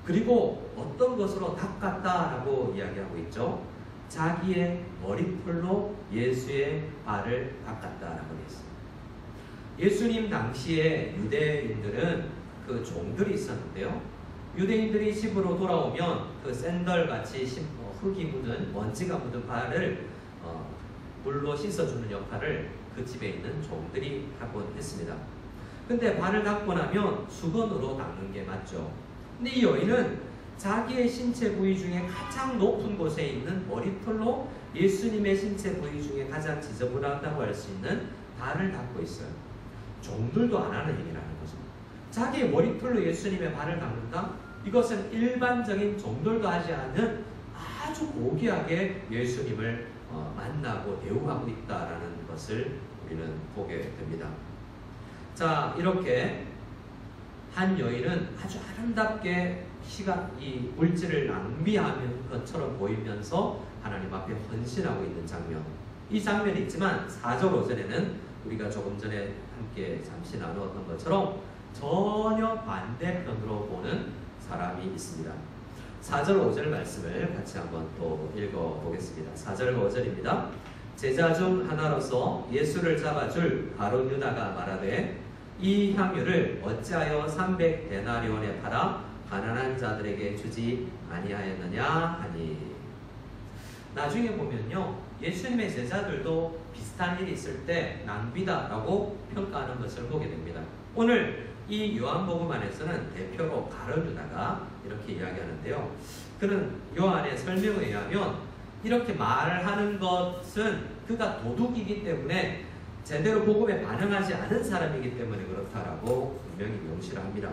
[SPEAKER 2] 그리고 어떤 것으로 닦았다라고 이야기하고 있죠. 자기의 머리풀로 예수의 발을 닦았다라고 되어 있습니다. 예수님 당시에 유대인들은 그 종들이 있었는데요. 유대인들이 집으로 돌아오면 그 샌들같이 흙이 묻은 먼지가 묻은 발을 물로 씻어주는 역할을 그 집에 있는 종들이 하곤 했습니다. 근데 발을 닦고 나면 수건으로 닦는 게 맞죠. 근데 이 여인은 자기의 신체 부위 중에 가장 높은 곳에 있는 머리털로 예수님의 신체 부위 중에 가장 지저분하다고 할 수 있는 발을 닦고 있어요. 종들도 안 하는 일이라는 거죠. 자기의 머리털로 예수님의 발을 닦는다? 이것은 일반적인 종들도 하지 않는 아주 고귀하게 예수님을 만나고 대우하고 있다라는 것을 우리는 보게 됩니다. 자, 이렇게 한 여인은 아주 아름답게 이 물질을 낭비하는 것처럼 보이면서 하나님 앞에 헌신하고 있는 장면. 이 장면이 있지만 4절 5절에는 우리가 조금 전에 함께 잠시 나누었던 것처럼 전혀 반대편으로 보는 사람이 있습니다. 4절 5절 말씀을 같이 한번 또 읽어보겠습니다. 4절과 5절입니다. 제자 중 하나로서 예수를 잡아줄 가룟 유다가 말하되 이 향유를 어찌하여 300데나리온에 팔아 가난한 자들에게 주지 아니하였느냐 하니. 나중에 보면요, 예수님의 제자들도 비슷한 일이 있을 때 낭비다라고 평가하는 것을 보게 됩니다. 오늘 이 요한복음 안에서는 대표로 가룟 유다가 이렇게 이야기하는데요. 그는 요한의 설명에 의하면 이렇게 말하는 것은 그가 도둑이기 때문에 제대로 복음에 반응하지 않은 사람이기 때문에 그렇다라고 분명히 명시를 합니다.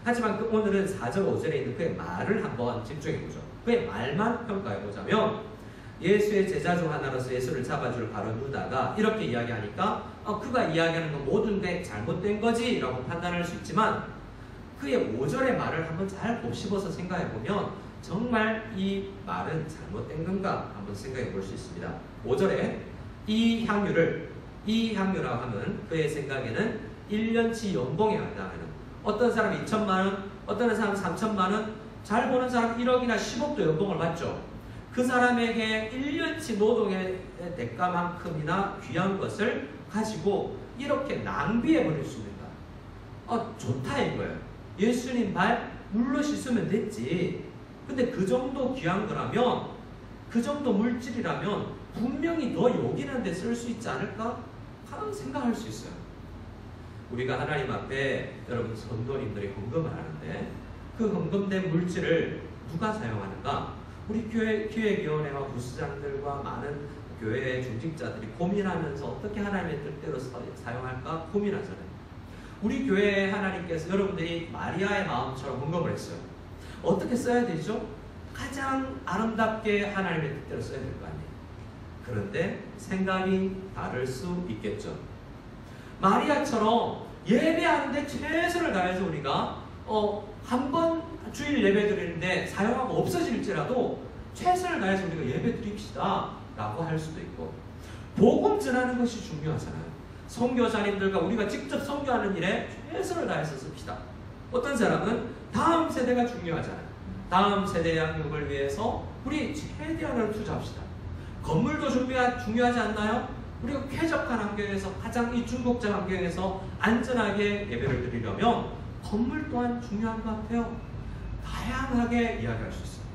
[SPEAKER 2] 하지만 오늘은 4절 5절에 있는 그의 말을 한번 집중해보죠. 그의 말만 평가해보자면 예수의 제자 중 하나로서 예수를 잡아줄 가룟 유다가 이렇게 이야기하니까 그가 이야기하는 건 모든 게 잘못된 거지 라고 판단할 수 있지만 그의 5절의 말을 한번 잘 곱씹어서 생각해보면 정말 이 말은 잘못된 건가 한번 생각해 볼 수 있습니다. 5절에 이 향유라고 하면 그의 생각에는 1년치 연봉에 해당하는, 어떤 사람이 2천만 원, 어떤 사람은 3천만 원, 잘 버는 사람 1억이나 10억도 연봉을 받죠. 그 사람에게 1년치 노동의 대가만큼이나 귀한 것을 가지고 이렇게 낭비해 버릴 수 있는가? 좋다 이거예요. 예수님 발 물로 씻으면 됐지. 근데 그 정도 귀한 거라면, 그 정도 물질이라면 분명히 더 요긴한 데 쓸 수 있지 않을까? 하는 생각할 수 있어요. 우리가 하나님 앞에 여러분 성도님들이 헌금을 하는데 그 헌금된 물질을 누가 사용하는가? 우리 교회 기획위원회와 부수장들과 많은 교회 중직자들이 고민하면서 어떻게 하나님의 뜻대로 사용할까 고민하잖아요. 우리 교회에 하나님께서 여러분들이 마리아의 마음처럼 헌금을 했어요. 어떻게 써야 되죠? 가장 아름답게 하나님의 뜻대로 써야 될 거 아니에요. 그런데 생각이 다를 수 있겠죠. 마리아처럼 예배하는데 최선을 다해서 우리가 한 번 주일 예배 드리는데 사용하고 없어질지라도 최선을 다해서 우리가 예배 드립시다 라고 할 수도 있고, 복음 전하는 것이 중요하잖아요. 선교사님들과 우리가 직접 선교하는 일에 최선을 다해서 씁시다. 어떤 사람은 다음 세대가 중요하잖아요. 다음 세대 양육을 위해서 우리 최대한을 투자합시다. 건물도 중요하지 않나요? 우리가 쾌적한 환경에서, 가장 이 중독자 환경에서 안전하게 예배를 드리려면 건물 또한 중요한 것 같아요. 다양하게 이야기할 수 있어요.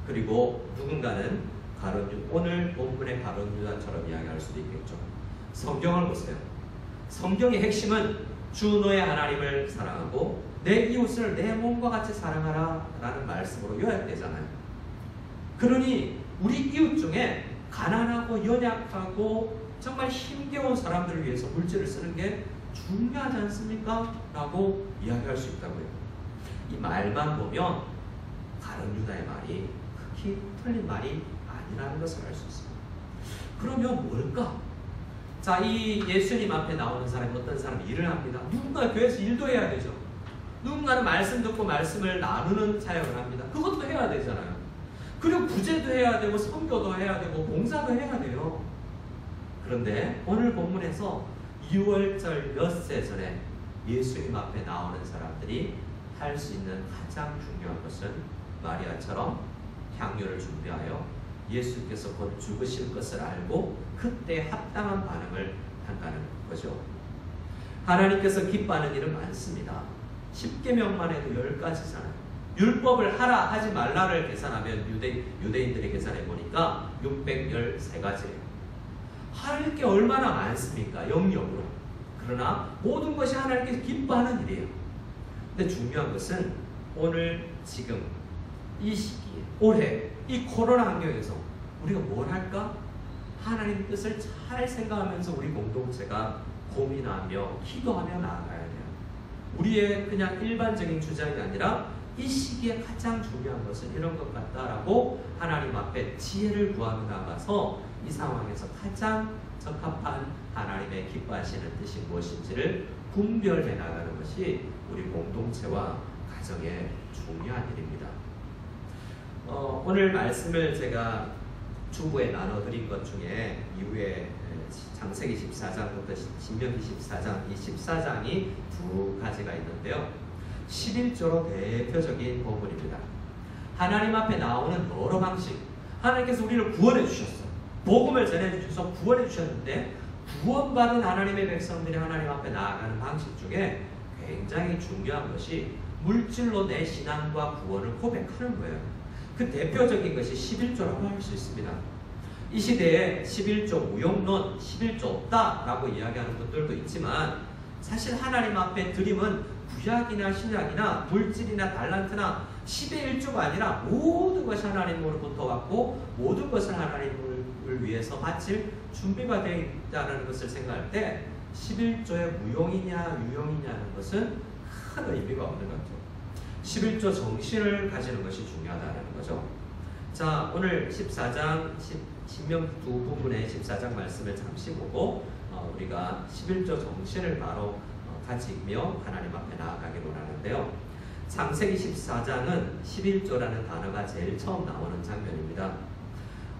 [SPEAKER 2] 그리고 누군가는 오늘 본문의 가룟 유다처럼 이야기할 수도 있겠죠. 성경을 보세요. 성경의 핵심은 주 너의 하나님을 사랑하고 내 이웃을 내 몸과 같이 사랑하라 라는 말씀으로 요약되잖아요. 그러니 우리 이웃 중에 가난하고 연약하고 정말 힘겨운 사람들을 위해서 물질을 쓰는 게 중요하지 않습니까? 라고 이야기할 수 있다고요. 이 말만 보면 가룟 유다의 말이 극히 틀린 말이 아니라는 것을 알 수 있습니다. 그러면 뭘까? 자, 이 예수님 앞에 나오는 사람이 어떤 사람이 일을 합니다. 누군가 교회에서 일도 해야 되죠. 누군가는 말씀 듣고 말씀을 나누는 사역을 합니다. 그것도 해야 되잖아요. 그리고 구제도 해야 되고 선교도 해야 되고 봉사도 해야 돼요. 그런데 오늘 본문에서 6월절 엿새 전에 예수님 앞에 나오는 사람들이 할 수 있는 가장 중요한 것은 마리아처럼 향유를 준비하여 예수께서 곧 죽으실 것을 알고 그때 합당한 반응을 한다는 거죠. 하나님께서 기뻐하는 일은 많습니다. 10계명만 해도 10가지잖아요. 율법을 하라 하지 말라를 계산하면 유대인들이 계산해 보니까 613가지예요. 할 게 얼마나 많습니까? 영역으로. 그러나 모든 것이 하나님께서 기뻐하는 일이에요. 근데 중요한 것은 오늘 지금 이 시기에 올해 이 코로나 환경에서 우리가 뭘 할까? 하나님 뜻을 잘 생각하면서 우리 공동체가 고민하며 기도하며 나아가야 돼요. 우리의 그냥 일반적인 주장이 아니라 이 시기에 가장 중요한 것은 이런 것 같다라고 하나님 앞에 지혜를 구하며 나가서 이 상황에서 가장 적합한 하나님의 기뻐하시는 뜻이 무엇인지를 분별해 나가는 것이 우리 공동체와 가정의 중요한 일입니다. 오늘 말씀을 제가 주부에 나눠드린 것 중에 이후에 창세기 14장부터 신명기 14장, 이 14장이 두 가지가 있는데요. 11조로 대표적인 본문입니다. 하나님 앞에 나오는 여러 방식, 하나님께서 우리를 구원해 주셨어요. 복음을 전해 주셔서 구원해 주셨는데 구원받은 하나님의 백성들이 하나님 앞에 나아가는 방식 중에 굉장히 중요한 것이 물질로 내 신앙과 구원을 고백하는 거예요. 그 대표적인 것이 11조라고 할 수 있습니다. 이 시대에 11조 무용론, 11조 없다라고 이야기하는 것들도 있지만 사실 하나님 앞에 드림은 구약이나 신약이나 물질이나 달란트나 10의 1조가 아니라 모든 것이 하나님으로부터 왔고 모든 것을 하나님을 위해서 바칠 준비가 되어 있다는 것을 생각할 때 11조의 무용이냐 유용이냐는 것은 큰 의미가 없는 것 같아요. 11조 정신을 가지는 것이 중요하다는 거죠. 자, 오늘 14장 신명기 두 부분의 14장 말씀을 잠시 보고 우리가 11조 정신을 바로 가지며 하나님 앞에 나아가기로 하는데요. 창세기 14장은 11조라는 단어가 제일 처음 나오는 장면입니다.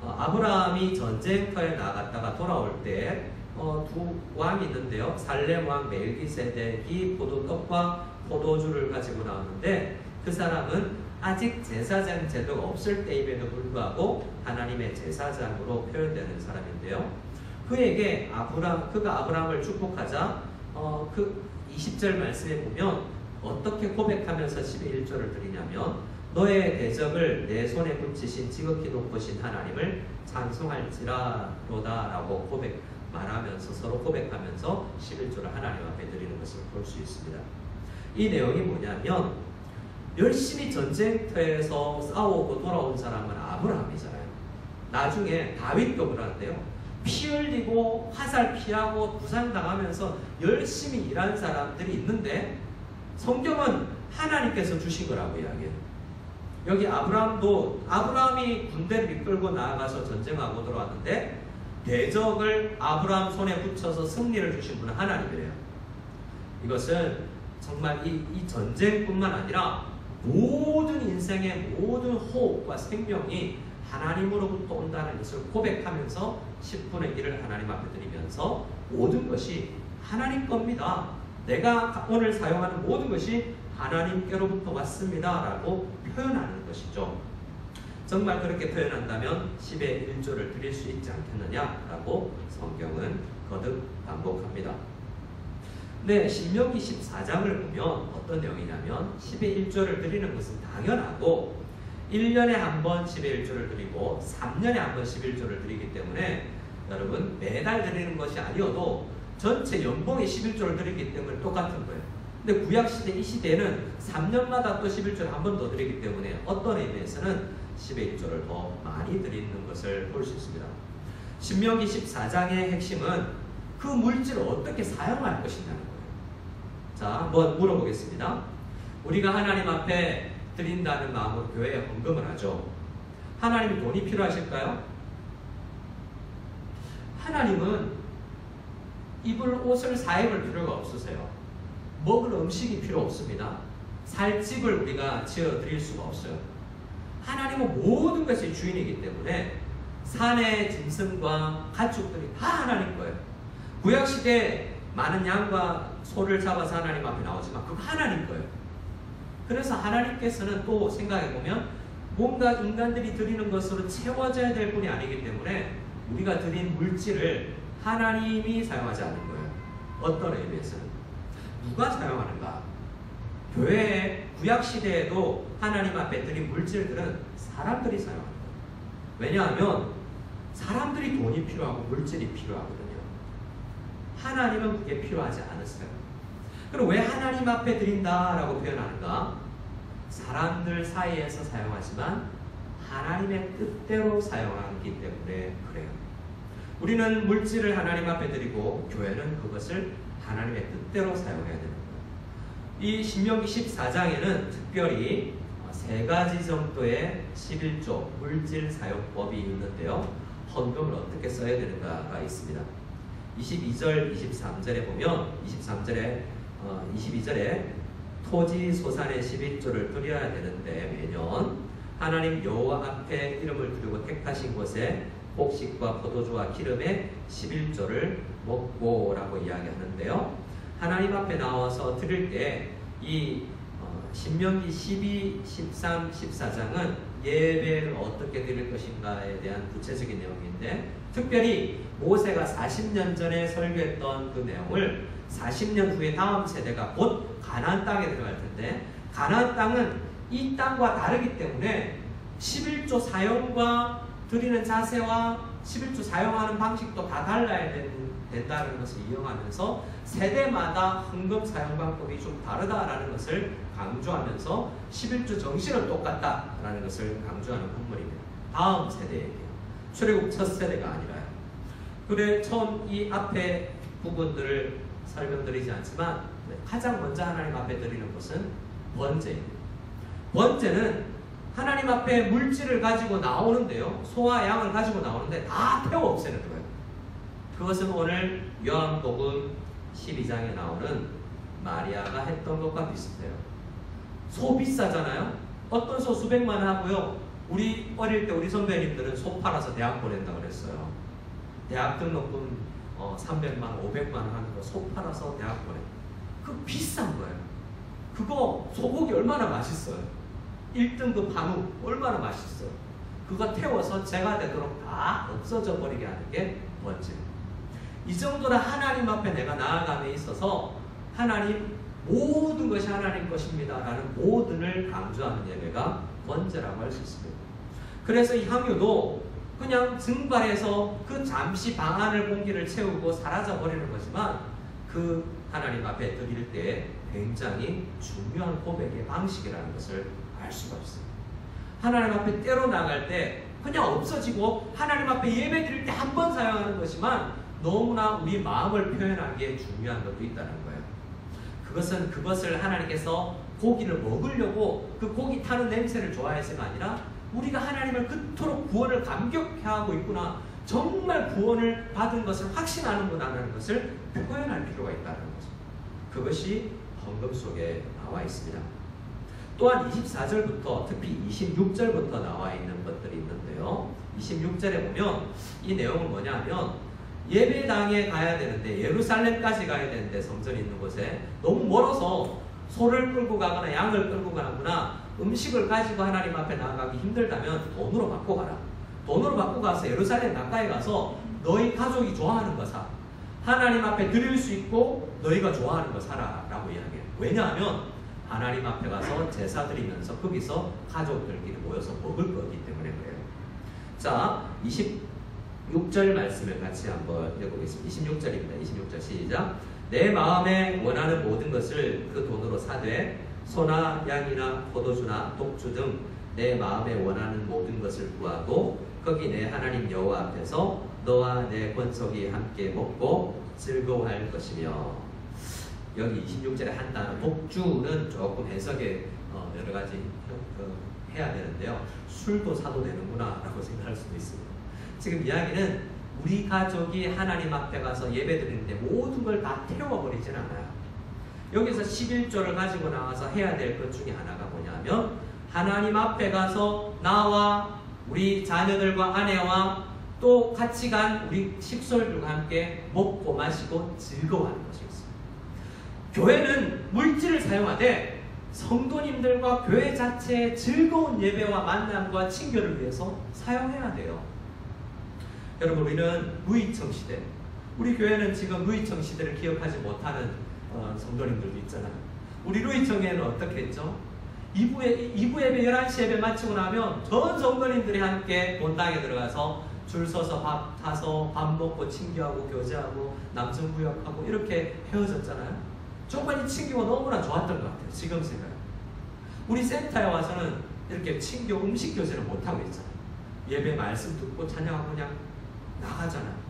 [SPEAKER 2] 아브라함이 전쟁터에 나갔다가 돌아올 때 두 왕이 있는데요. 살렘 왕 멜기세덱이 포도떡과 포도주를 가지고 나왔는데 그 사람은 아직 제사장 제도가 없을 때임에도 불구하고 하나님의 제사장으로 표현되는 사람인데요. 그에게 그가 아브라함을 축복하자 그 20절 말씀에 보면 어떻게 고백하면서 11조를 드리냐면 너의 대적을 내 손에 붙이신 지극히 높으신 하나님을 찬송할지라로다 라고 말하면서 서로 고백하면서 11조를 하나님 앞에 드리는 것을 볼 수 있습니다. 이 내용이 뭐냐면 열심히 전쟁터에서 싸우고 돌아온 사람은 아브라함이잖아요. 나중에 다윗도 그러는데요. 피 흘리고 화살 피하고 부상당하면서 열심히 일한 사람들이 있는데 성경은 하나님께서 주신 거라고 이야기해요. 여기 아브라함이 군대를 이끌고 나아가서 전쟁하고 들어왔는데 대적을 아브라함 손에 붙여서 승리를 주신 분은 하나님이래요. 이것은 정말 이 전쟁뿐만 아니라 모든 인생의 모든 호흡과 생명이 하나님으로부터 온다는 것을 고백하면서 10분의 1을 하나님 앞에 드리면서 모든 것이 하나님 겁니다. 내가 오늘 사용하는 모든 것이 하나님께로부터 왔습니다 라고 표현하는 것이죠. 정말 그렇게 표현한다면 10의 1조를 드릴 수 있지 않겠느냐라고 성경은 거듭 반복합니다. 네, 신명기 14장을 보면 어떤 내용이냐면 10의 1조를 드리는 것은 당연하고 1년에 한 번 10의 1조를 드리고 3년에 한 번 11조를 드리기 때문에 여러분 매달 드리는 것이 아니어도 전체 연봉의 11조를 드리기 때문에 똑같은 거예요. 근데 구약시대 이 시대에는 3년마다 또 11조를 한 번 더 드리기 때문에 어떤 의미에서는 11조를 더 많이 드리는 것을 볼 수 있습니다. 신명기 14장의 핵심은 그 물질을 어떻게 사용할 것이냐는 거예요. 자, 한번 물어보겠습니다. 우리가 하나님 앞에 드린다는 마음으로 교회에 헌금을 하죠. 하나님이 돈이 필요하실까요? 하나님은 입을 옷을 사입을 필요가 없으세요. 먹을 음식이 필요 없습니다. 살 집을 우리가 지어 드릴 수가 없어요. 하나님은 모든 것의 주인이기 때문에 산의 짐승과 가축들이 다 하나님 거예요. 구약시대에 많은 양과 소를 잡아서 하나님 앞에 나오지만 그거 하나님 거예요. 그래서 하나님께서는 또 생각해보면 뭔가 인간들이 드리는 것으로 채워져야 될 분이 아니기 때문에 우리가 드린 물질을 하나님이 사용하지 않는 거예요. 어떤 의미에서는 누가 사용하는가? 교회의 구약시대에도 하나님 앞에 드린 물질들은 사람들이 사용합니다. 왜냐하면 사람들이 돈이 필요하고 물질이 필요하거든요. 하나님은 그게 필요하지 않으세요. 그럼 왜 하나님 앞에 드린다라고 표현하는가? 사람들 사이에서 사용하지만 하나님의 뜻대로 사용하기 때문에 그래요. 우리는 물질을 하나님 앞에 드리고 교회는 그것을 하나님의 뜻대로 사용해야 되는 거예요. 이 신명기 14장에는 특별히 세 가지 정도의 11조 물질 사용법이 있는데요. 헌금을 어떻게 써야 되는가가 있습니다. 22절, 23절에 보면 22절에 토지 소산의 11조를 드려야 되는데 매년 하나님 여호와 앞에 이름을 두르고 택하신 곳에 곡식과 포도주와 기름에 11조를 먹고라고 이야기하는데요. 하나님 앞에 나와서 드릴 때 이 신명기 12, 13, 14장은 예배를 어떻게 드릴 것인가에 대한 구체적인 내용인데 특별히 모세가 40년 전에 설교했던 그 내용을 40년 후에 다음 세대가 곧 가나안 땅에 들어갈 텐데 가나안 땅은 이 땅과 다르기 때문에 11조 사용과 드리는 자세와 11조 사용하는 방식도 다 달라야 된다는 것을 이용하면서 세대마다 헌금 사용 방법이 좀 다르다라는 것을 강조하면서 11조 정신은 똑같다라는 것을 강조하는 본문입니다. 다음 세대에게요. 출애굽 첫 세대가 아니라요. 그래 처음 이 앞에 부분들을 설명드리지 않지만 가장 먼저 하나님 앞에 드리는 것은 번제입니다. 번제는 하나님 앞에 물질을 가지고 나오는데요. 소와 양을 가지고 나오는데 다 태워 없애는 거예요. 그것은 오늘 요한복음 12장에 나오는 마리아가 했던 것과 비슷해요. 소 비싸잖아요. 어떤 소 수백만 원 하고요. 우리 어릴 때 우리 선배님들은 소 팔아서 대학 보낸다고 그랬어요. 대학 등록금 300만 원, 500만 원 하는 거 소 팔아서 대학 보내. 그거 비싼 거예요. 그거 소고기 얼마나 맛있어요. 1등급 한우 얼마나 맛있어요. 그거 태워서 재가 되도록 다 없어져 버리게 하는 게 번제입니다. 이 정도로 하나님 앞에 내가 나아감에 있어서 하나님 모든 것이 하나님 것입니다 라는 모든을 강조하는 예배가 번제라고 할 수 있습니다. 그래서 이 향유도 그냥 증발해서 그 잠시 방 안을 공기를 채우고 사라져 버리는 거지만 그 하나님 앞에 드릴 때 굉장히 중요한 고백의 방식이라는 것을 알 수가 있습니다. 하나님 앞에 때로 나갈 때 그냥 없어지고 하나님 앞에 예배 드릴 때 한 번 사용하는 것이지만 너무나 우리 마음을 표현하기에 중요한 것도 있다는 거예요. 그것을 하나님께서 고기를 먹으려고 그 고기 타는 냄새를 좋아해서가 아니라 우리가 하나님을 그토록 구원을 감격해 하고 있구나, 정말 구원을 받은 것을 확신하는구나라는 것을 표현할 필요가 있다는 거죠. 그것이 헌금 속에 나와 있습니다. 또한 24절부터 특히 26절부터 나와 있는 것들이 있는데요. 26절에 보면 이 내용은 뭐냐면 예배당에 가야 되는데 예루살렘까지 가야 되는데 성전이 있는 곳에 너무 멀어서 소를 끌고 가거나 양을 끌고 가거나 음식을 가지고 하나님 앞에 나아가기 힘들다면 돈으로 받고 가라. 돈으로 받고 가서 예루살렘 가까이 가서 너희 가족이 좋아하는 거 사. 하나님 앞에 드릴 수 있고 너희가 좋아하는 거 사라 라고 이야기해요. 왜냐하면 하나님 앞에 가서 제사 드리면서 거기서 가족들끼리 모여서 먹을 거기 때문에 그래요. 자, 26절 말씀을 같이 한번 읽어보겠습니다. 26절입니다. 26절 시작. 내 마음에 원하는 모든 것을 그 돈으로 사되 소나 양이나 포도주나 독주 등 내 마음에 원하는 모든 것을 구하고 거기 내 하나님 여호와 앞에서 너와 내 권속이 함께 먹고 즐거워할 것이며. 여기 26절에 한 단어 독주는 조금 해석에 여러 가지 해야 되는데요. 술도 사도 되는구나 라고 생각할 수도 있습니다. 지금 이야기는 우리 가족이 하나님 앞에 가서 예배 드리는데 모든 걸 다 태워버리진 않아요. 여기서 11조를 가지고 나와서 해야 될 것 중에 하나가 뭐냐면 하나님 앞에 가서 나와 우리 자녀들과 아내와 또 같이 간 우리 식솔들과 함께 먹고 마시고 즐거워하는 것이었어요. 교회는 물질을 사용하되 성도님들과 교회 자체의 즐거운 예배와 만남과 친교를 위해서 사용해야 돼요. 여러분, 우리는 무이청 시대, 우리 교회는 지금 루이청 시대를 기억하지 못하는 성도님들도 있잖아요. 우리 루이청에는 어떻게 했죠? 2부 예배 11시 예배 마치고 나면 전 성도님들이 함께 본당에 들어가서 줄 서서 밥 타서 밥 먹고 친교하고 교제하고 남성구역하고 이렇게 헤어졌잖아요. 정말 이 친교가 너무나 좋았던 것 같아요. 지금 생각해. 우리 센터에 와서는 이렇게 친교 음식 교제를 못하고 있잖아요. 예배 말씀 듣고 찬양하고 그냥 나가잖아요.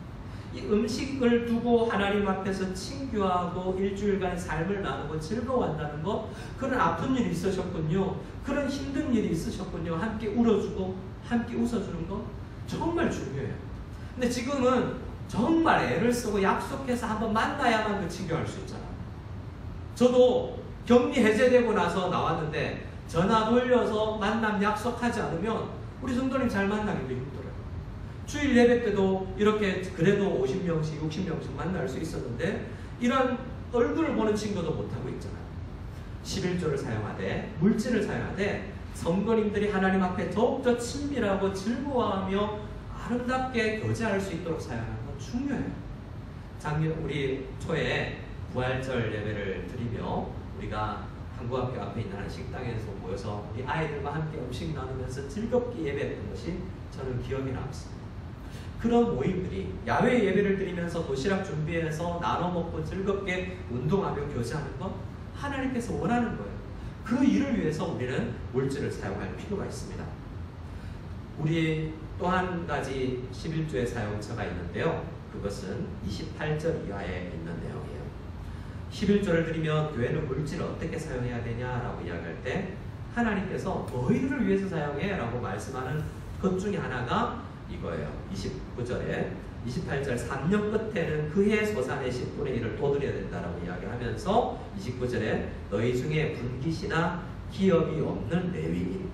[SPEAKER 2] 이 음식을 두고 하나님 앞에서 친교하고 일주일간 삶을 나누고 즐거워한다는 거, 그런 아픈 일이 있으셨군요, 그런 힘든 일이 있으셨군요, 함께 울어주고 함께 웃어주는 거 정말 중요해요. 근데 지금은 정말 애를 쓰고 약속해서 한번 만나야만 그 친교할 수 있잖아요. 저도 격리 해제되고 나서 나왔는데 전화 돌려서 만남 약속하지 않으면 우리 성도님 잘 만나기도 힘들어요. 주일 예배 때도 이렇게 그래도 50명씩 60명씩 만날 수 있었는데 이런 얼굴을 보는 친구도 못하고 있잖아요. 11조를 사용하되 물질을 사용하되 성도님들이 하나님 앞에 더욱더 친밀하고 즐거워하며 아름답게 교제할 수 있도록 사용하는 건 중요해요. 작년 우리 초에 부활절 예배를 드리며 우리가 한국학교 앞에 있는 식당에서 모여서 우리 아이들과 함께 음식 나누면서 즐겁게 예배했던 것이 저는 기억이 남습니다. 그런 모임들이 야외 예배를 드리면서 도시락 준비해서 나눠 먹고 즐겁게 운동하며 교제하는 것, 하나님께서 원하는 거예요. 그 일을 위해서 우리는 물질을 사용할 필요가 있습니다. 우리 또 한 가지 11조의 사용처가 있는데요. 그것은 28절 이하에 있는 내용이에요. 11조를 드리면 교회는 물질을 어떻게 사용해야 되냐라고 이야기할 때 하나님께서 너희들을 위해서 사용해 라고 말씀하는 것 중에 하나가 이거예요. 29절에 28절 3년 끝에는 그해 소산의 10분의 1을 또 드려야 된다라고 이야기하면서 29절에 너희 중에 분깃이나 기업이 없는 레위인,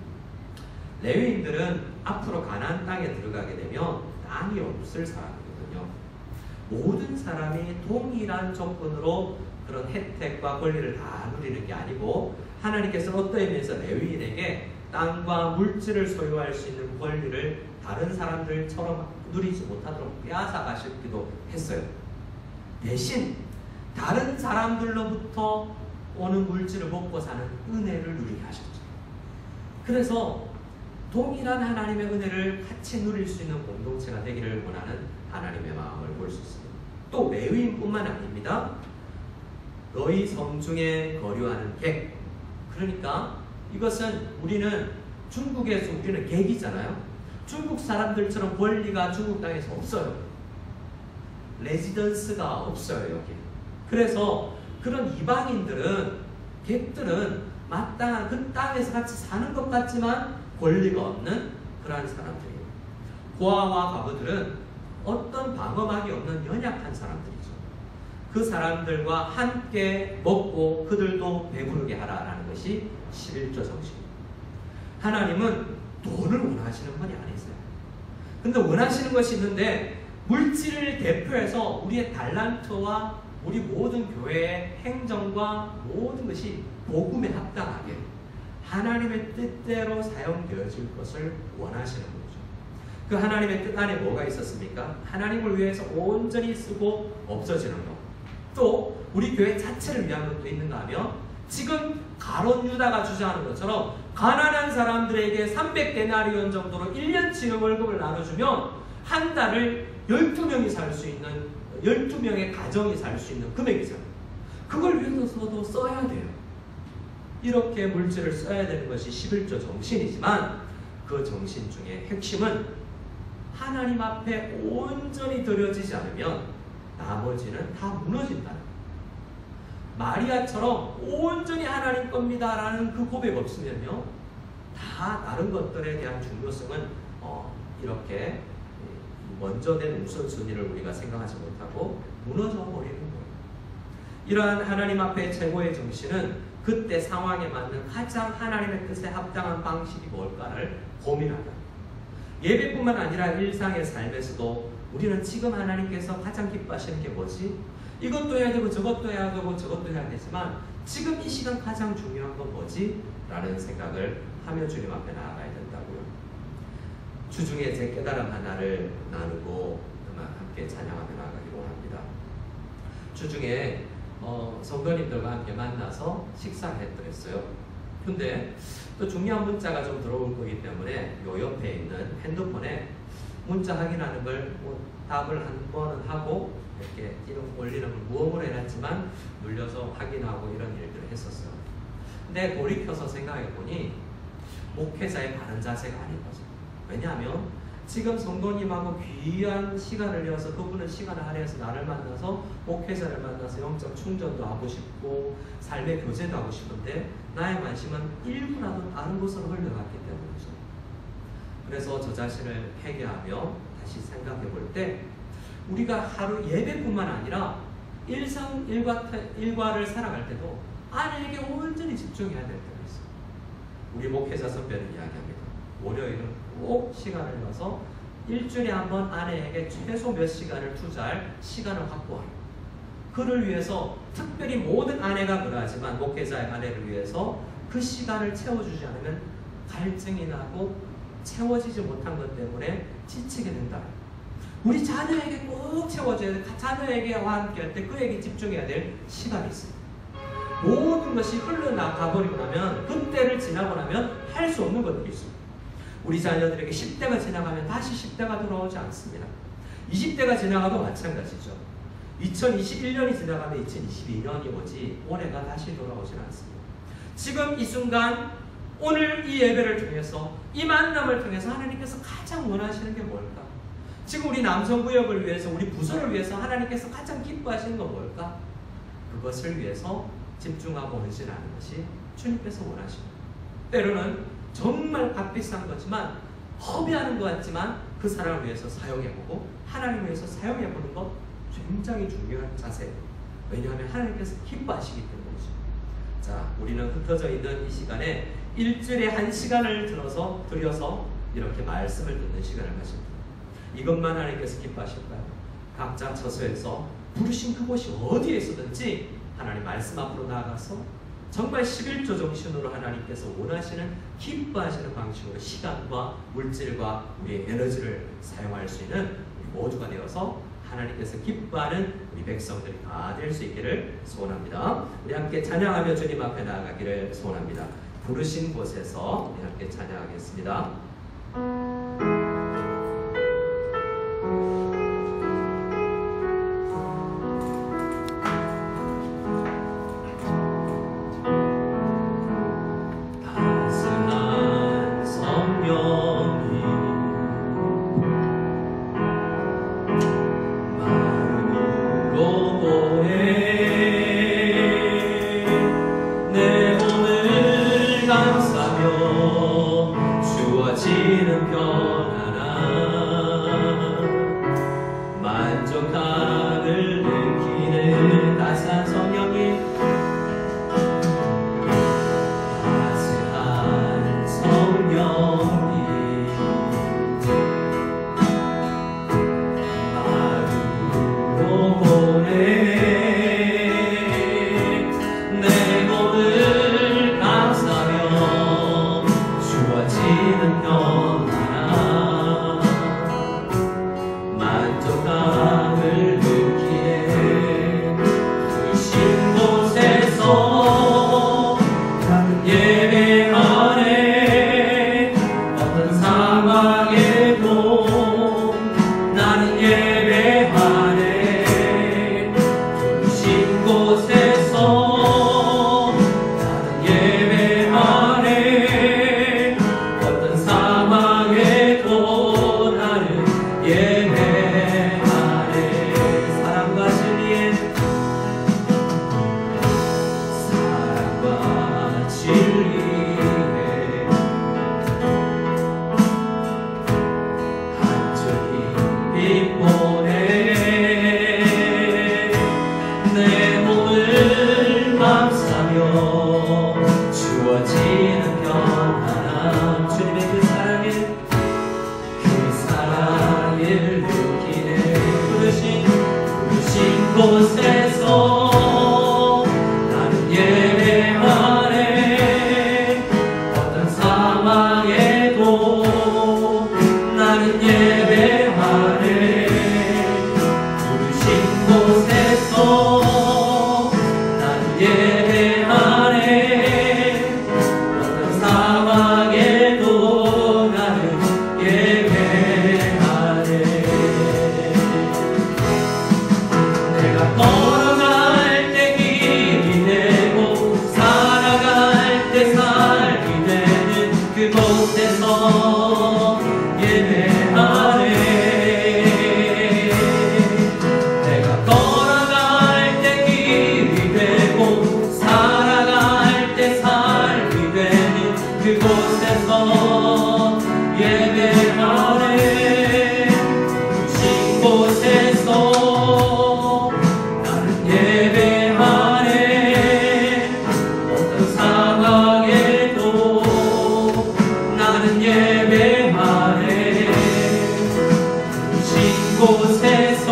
[SPEAKER 2] 레위인들은 앞으로 가나안 땅에 들어가게 되면 땅이 없을 사람이거든요. 모든 사람이 동일한 조건으로 그런 혜택과 권리를 다 누리는 게 아니고 하나님께서 어떤 의미에서 레위인에게 땅과 물질을 소유할 수 있는 권리를 다른 사람들처럼 누리지 못하도록 빼앗아 가시기도 했어요. 대신 다른 사람들로부터 오는 물질을 먹고 사는 은혜를 누리게 하셨죠. 그래서 동일한 하나님의 은혜를 같이 누릴 수 있는 공동체가 되기를 원하는 하나님의 마음을 볼 수 있습니다. 또 레위인뿐만 아닙니다. 너희 성중에 거류하는 객, 그러니까 이것은 우리는 중국에서 우리는 객이잖아요. 중국 사람들처럼 권리가 중국 땅에서 없어요. 레지던스가 없어요, 여기. 그래서 그런 이방인들은, 객들은 마땅한 그 땅에서 같이 사는 것 같지만 권리가 없는 그러한 사람들이에요. 고아와 과부들은 어떤 방어막이 없는 연약한 사람들이죠. 그 사람들과 함께 먹고 그들도 배부르게 하라라는 것이 11조 정신입니다. 하나님은 돈을 원하시는 분이 아니세요. 근데 원하시는 것이 있는데 물질을 대표해서 우리의 달란트와 우리 모든 교회의 행정과 모든 것이 복음에 합당하게 하나님의 뜻대로 사용되어질 것을 원하시는 거죠. 그 하나님의 뜻 안에 뭐가 있었습니까? 하나님을 위해서 온전히 쓰고 없어지는 것. 또 우리 교회 자체를 위한 것도 있는가 하면 지금 가롯 유다가 주장하는 것처럼 가난한 사람들에게 300데나리온 정도로 1년치의 월급을 나눠주면 한 달을 12명이 살 수 있는, 12명의 가정이 살 수 있는 금액이잖아요. 그걸 위해서도 써야 돼요. 이렇게 물질을 써야 되는 것이 11조 정신이지만 그 정신 중에 핵심은 하나님 앞에 온전히 드려지지 않으면 나머지는 다 무너진다는 거예요. 마리아처럼 온전히 하나님 겁니다라는 그 고백 없으면요, 다 다른 것들에 대한 중요성은 이렇게 먼저 된 우선순위를 우리가 생각하지 못하고 무너져 버리는 거예요. 이러한 하나님 앞에 최고의 정신은 그때 상황에 맞는 가장 하나님의 뜻에 합당한 방식이 뭘까를 고민하다. 예배뿐만 아니라 일상의 삶에서도 우리는 지금 하나님께서 가장 기뻐하시는 게 뭐지? 이것도 해야 되고 저것도 해야 되고 저것도 해야 되지만 지금 이 시간 가장 중요한 건 뭐지? 라는 생각을 하며 주님 앞에 나아가야 된다고요. 주중에 제 깨달음 하나를 나누고 함께 찬양하며 나아가기로 합니다. 주중에 성도님들과 함께 만나서 식사를 했더랬어요. 근데 또 중요한 문자가 좀 들어올 거기 때문에 요 옆에 있는 핸드폰에 문자 확인하는 걸 답을 한 번은 하고 이렇게 이름 올리는 걸 무음으로 해놨지만 눌려서 확인하고 이런 일들을 했었어요. 근데 돌이켜서 생각해보니 목회자의 바른 자세가 아닌 거죠. 왜냐하면 지금 성도님하고 귀한 시간을 내어서 그분은 시간을 할애해서 나를 만나서 목회자를 만나서 영적 충전도 하고 싶고 삶의 교제도 하고 싶은데 나의 관심은 일부라도 다른 곳으로 흘러갔기 때문이죠. 그래서 저 자신을 회개하며 다시 생각해 볼 때 우리가 하루 예배뿐만 아니라 일과를 살아갈 때도 아내에게 온전히 집중해야 될 때가 있어요. 우리 목회자 선배는 이야기합니다. 월요일은 꼭 시간을 내서 일주일에 한 번 아내에게 최소 몇 시간을 투자할 시간을 확보하라. 그를 위해서 특별히 모든 아내가 그러하지만 목회자의 아내를 위해서 그 시간을 채워주지 않으면 갈증이 나고 채워지지 못한 것 때문에 지치게 된다. 우리 자녀에게 꼭 채워줘야 돼. 자녀에게와 함께 할 때 그에게 집중해야 될 시간이 있어요. 모든 것이 흘러나가버리고 나면 그때를 지나고 나면 할 수 없는 것들이 있습니다. 우리 자녀들에게 10대가 지나가면 다시 10대가 돌아오지 않습니다. 20대가 지나가도 마찬가지죠. 2021년이 지나가면 2022년이 오지 올해가 다시 돌아오지 않습니다. 지금 이 순간 오늘 이 예배를 통해서 이 만남을 통해서 하나님께서 가장 원하시는 게 뭘까? 지금 우리 남성구역을 위해서 우리 부서를 위해서 하나님께서 가장 기뻐하시는 건 뭘까? 그것을 위해서 집중하고 헌신하는 것이 주님께서 원하십니다. 때로는 정말 값비싼 거지만 허비하는 것 같지만 그 사람을 위해서 사용해보고 하나님을 위해서 사용해보는 것 굉장히 중요한 자세예요. 왜냐하면 하나님께서 기뻐하시기 때문이죠. 자, 우리는 흩어져 있는 이 시간에 일주일에 1시간을 들여서 이렇게 말씀을 듣는 시간을 가집니다. 이것만 하나님께서 기뻐하실까요? 각자 처소에서 부르신 그곳이 어디에 있었든지 하나님 말씀 앞으로 나아가서 정말 11조 정신으로 하나님께서 원하시는 기뻐하시는 방식으로 시간과 물질과 우리의 에너지를 사용할 수 있는 우리 모두가 되어서 하나님께서 기뻐하는 우리 백성들이 다 될 수 있기를 소원합니다. 우리 함께 찬양하며 주님 앞에 나아가기를 소원합니다. 부르신 곳에서 우리 함께 찬양하겠습니다.
[SPEAKER 4] 주어지는 별
[SPEAKER 2] 보내 내 몸을 감싸며 주어지는 편안함 주님의 그 사랑을 느끼네 부르신 곳에서 나는 예배하네 어떤 상황에도 나는 예배하네 부르신 곳에서 나는 예배하네 어떤 상황에도 나는 예배하네 내가 걸어갈 때 길이 되고 살아갈 때 삶이 되는 그곳에서 예배하네 내가 걸어갈 때 길이 되고 살아갈 때 삶이 되는 그곳에서 예배하네 부신 곳에서 나는 예배하네 어떤 상황에도 나는 예배하네 부신 곳에서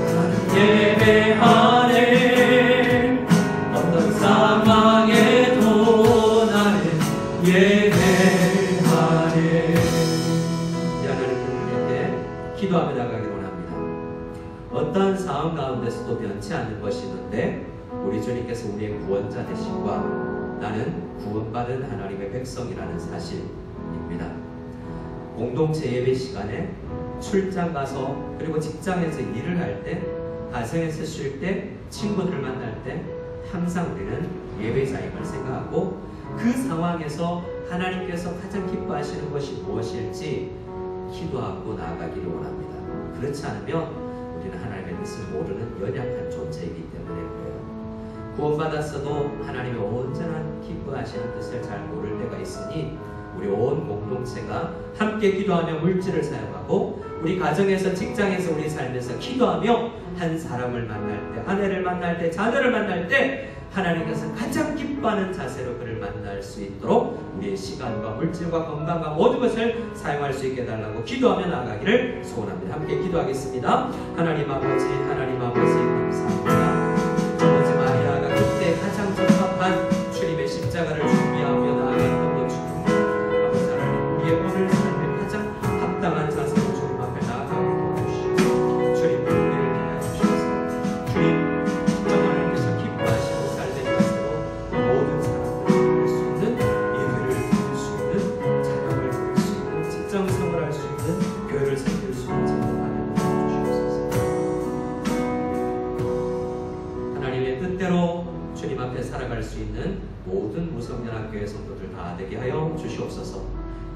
[SPEAKER 2] 나는 예배하네 어떤 상황에도 나는 예배하네 이제 하나님 그분에게 기도하며 나가기를 원합니다. 어떠한 상황 가운데서도 변치 않는 것이 있는데 우리 주님께서 우리의 구원자 되심과 나는 구원받은 하나님의 백성이라는 사실입니다. 공동체 예배 시간에 출장 가서 그리고 직장에서 일을 할 때 가정에서 쉴 때 친구들을 만날 때 항상 우리는 예배자임을 생각하고 그 상황에서 하나님께서 가장 기뻐하시는 것이 무엇일지 기도하고 나아가기를 원합니다. 그렇지 않으면 우리는 하나님의 뜻을 모르는 연약한 존재이기 때문에 그래요. 구원받았어도 하나님의 온전한 기뻐하시는 뜻을 잘 모를 때가 있으니 우리 온 공동체가 함께 기도하며 물질을 사용하고 우리 가정에서 직장에서 우리 삶에서 기도하며 한 사람을 만날 때 아내를 만날 때 자녀를 만날 때 하나님께서 가장 기뻐하는 자세로 그를 만날 수 있도록 우리의 시간과 물질과 건강과 모든 것을 사용할 수 있게 해달라고 기도하며 나아가기를 소원합니다. 함께 기도하겠습니다. 하나님 아버지 감사합니다. 아버지 마리아가 그때 가장 적합한 주님의 십자가를 준비하며 나아갔던 것 주님 아버지 하나님 우리의 오늘 삶에 가장 합당한 자세로 주님 앞에 나아가게 도와주시고 주님 우리를 위하여 주셔서 주님 하나님께서 기뻐하시는 삶의 자세로 모든 사람들을 할 수 있는 예배를 드릴 수 있는 자격을 드릴 수 있는 직장 생활할 수 있는 교회를 섬길 수 있는 자격을 하나님의 뜻대로 주님 앞에 살아갈 수 있는 모든 무성연합교회 성도들 다 되게 하여 주시옵소서.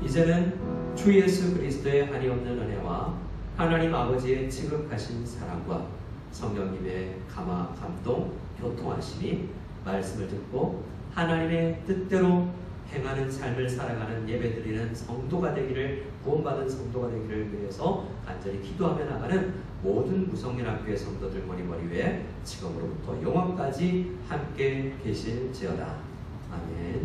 [SPEAKER 2] 이제는 주 예수 그리스도의 한이 없는 은혜와 하나님 아버지의 지극하신 사랑과 성령님의 감화, 감동, 교통하심이 말씀을 듣고 하나님의 뜻대로 행하는 삶을 살아가는 예배드리는 성도가 되기를 구원받은 성도가 되기를 위해서 간절히 기도하며 나가는 모든 무성연합교회 성도들 머리머리 위에 지금으로부터 영원까지 함께 계실지어다. 아멘.